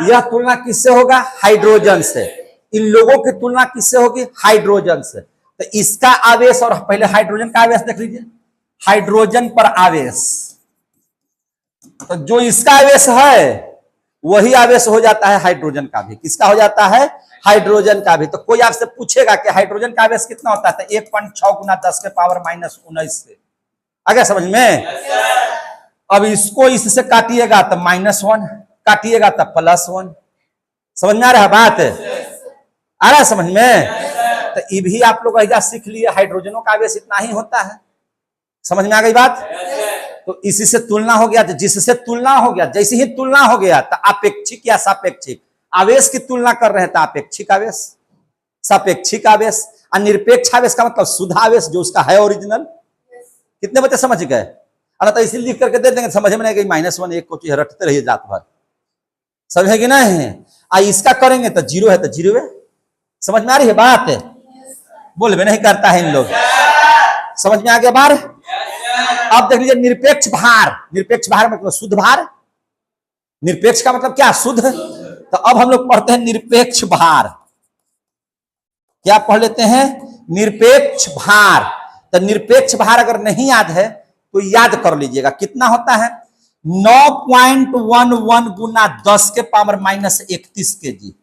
यह तुलना किससे होगा? हाइड्रोजन से। इन लोगों की तुलना किससे होगी? हाइड्रोजन से। तो इसका आवेश और पहले हाइड्रोजन का आवेश देख लीजिए, हाइड्रोजन पर आवेश, तो जो इसका आवेश है वही आवेश हो जाता है हाइड्रोजन का भी। किसका हो जाता है? हाइड्रोजन का भी। तो कोई आपसे पूछेगा कि हाइड्रोजन का आवेश कितना होता है, तो 1.6 गुना 10 के पावर -19 से। आ गया समझ में? अब इसको इससे काटिएगा तो -1, काटिएगा तो +1। समझ में आ रहा है बात? आ रहा है समझ में? तो ये भी आप लोग ऐसा सीख लिए, हाइड्रोजनों का आवेश इतना ही होता है। समझ में आ गई बात? तो इसी से तुलना हो गया, तो जिससे तुलना हो गया, जैसे ही तुलना हो गया तो अपेक्षिक या सापेक्षिक आवेश की तुलना कर रहे हैं, तो अपेक्षिक आवेश, सापेक्षिक आवेश। और निरपेक्ष आवेश का मतलब शुद्ध आवेश, जो उसका है ओरिजिनल। कितने बच्चे समझ गए? अरे तो इसी लिख करके दे देंगे, समझ में नहीं गई, -1 एक को चीज रटते रहिए जात भर। समझे कि नहीं? इसका करेंगे तो जीरो है तो जीरो है। समझ में आ रही है बात? बोलबे नहीं करता है इन लोग। समझ में आ गया बार? अब देख लीजिए, निरपेक्ष भार। निरपेक्ष भार मतलब शुद्ध भार। निरपेक्ष का मतलब क्या? शुद्ध। तो अब हम लोग पढ़ते हैं निरपेक्ष भार। क्या पढ़ लेते हैं? निरपेक्ष भार। तो निरपेक्ष भार अगर नहीं याद है तो याद कर लीजिएगा, कितना होता है? 9.11 गुना 10 के पावर -31 केजी।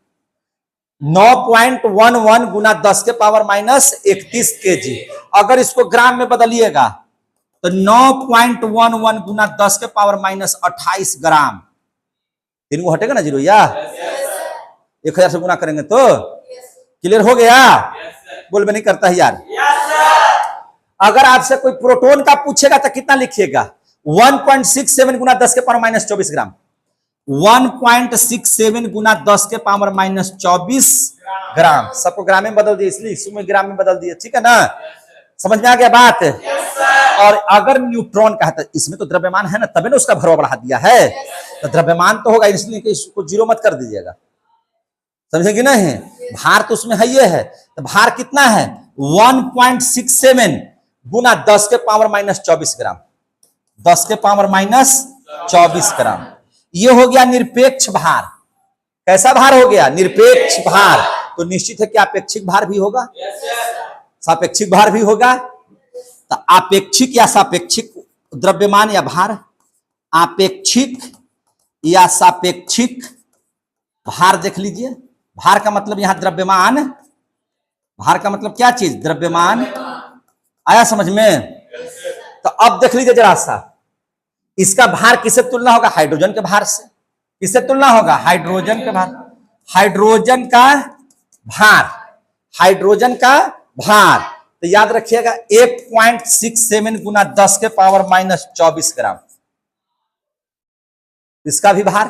9.11 गुना 10 के पावर -31 केजी। अगर इसको ग्राम में बदलिएगा तो 9.11 गुना 10 के पावर -28 ग्राम। तीन को हटेगा ना जीरो, या 1000 से गुना करेंगे तो क्लियर हो गया? बोल भी नहीं करता है यार। अगर आपसे कोई प्रोटॉन का पूछेगा तो कितना लिखिएगा? 1.67 गुना 10 के पावर -24 ग्राम। 1.67 गुना 10 के पावर -24 ग्राम। सबको ग्राम में बदल दिए, इसलिए इसमें में ग्राम में बदल दिए। ठीक है ना? समझ में आ गया बात? और अगर न्यूट्रॉन का है तो इसमें तो द्रव्यमान है ना, तभी ना उसका भरवा बढ़ा दिया है। तो द्रव्यमान तो होगा, इसलिए कि इसको जीरो मत कर दीजिएगा। समझे कि नहीं? भार तो उसमें है, ये है। तो भार कितना है? 1.67 गुना 10 के पावर -24 ग्राम। 10 के पावर -24 ग्राम। ये हो गया निरपेक्ष भार। कैसा भार हो गया? निरपेक्ष भार। तो निश्चित है कि अपेक्षिक भार भी होगा, सापेक्षिक भार भी होगा। तो आपेक्षिक या सापेक्षिक द्रव्यमान या भार, आपेक्षिक या सापेक्षिक भार देख लीजिए। भार का मतलब यहां द्रव्यमान। भार का मतलब क्या चीज? द्रव्यमान। आया समझ में? तो अब देख लीजिए जरा सा, इसका भार किससे तुलना होगा? हाइड्रोजन के भार से। किससे तुलना होगा? हाइड्रोजन के भार। हाइड्रोजन का भार, हाइड्रोजन का भार। तो याद रखिएगा 1.67 गुना 10 के पावर -24 ग्राम। इसका भी भार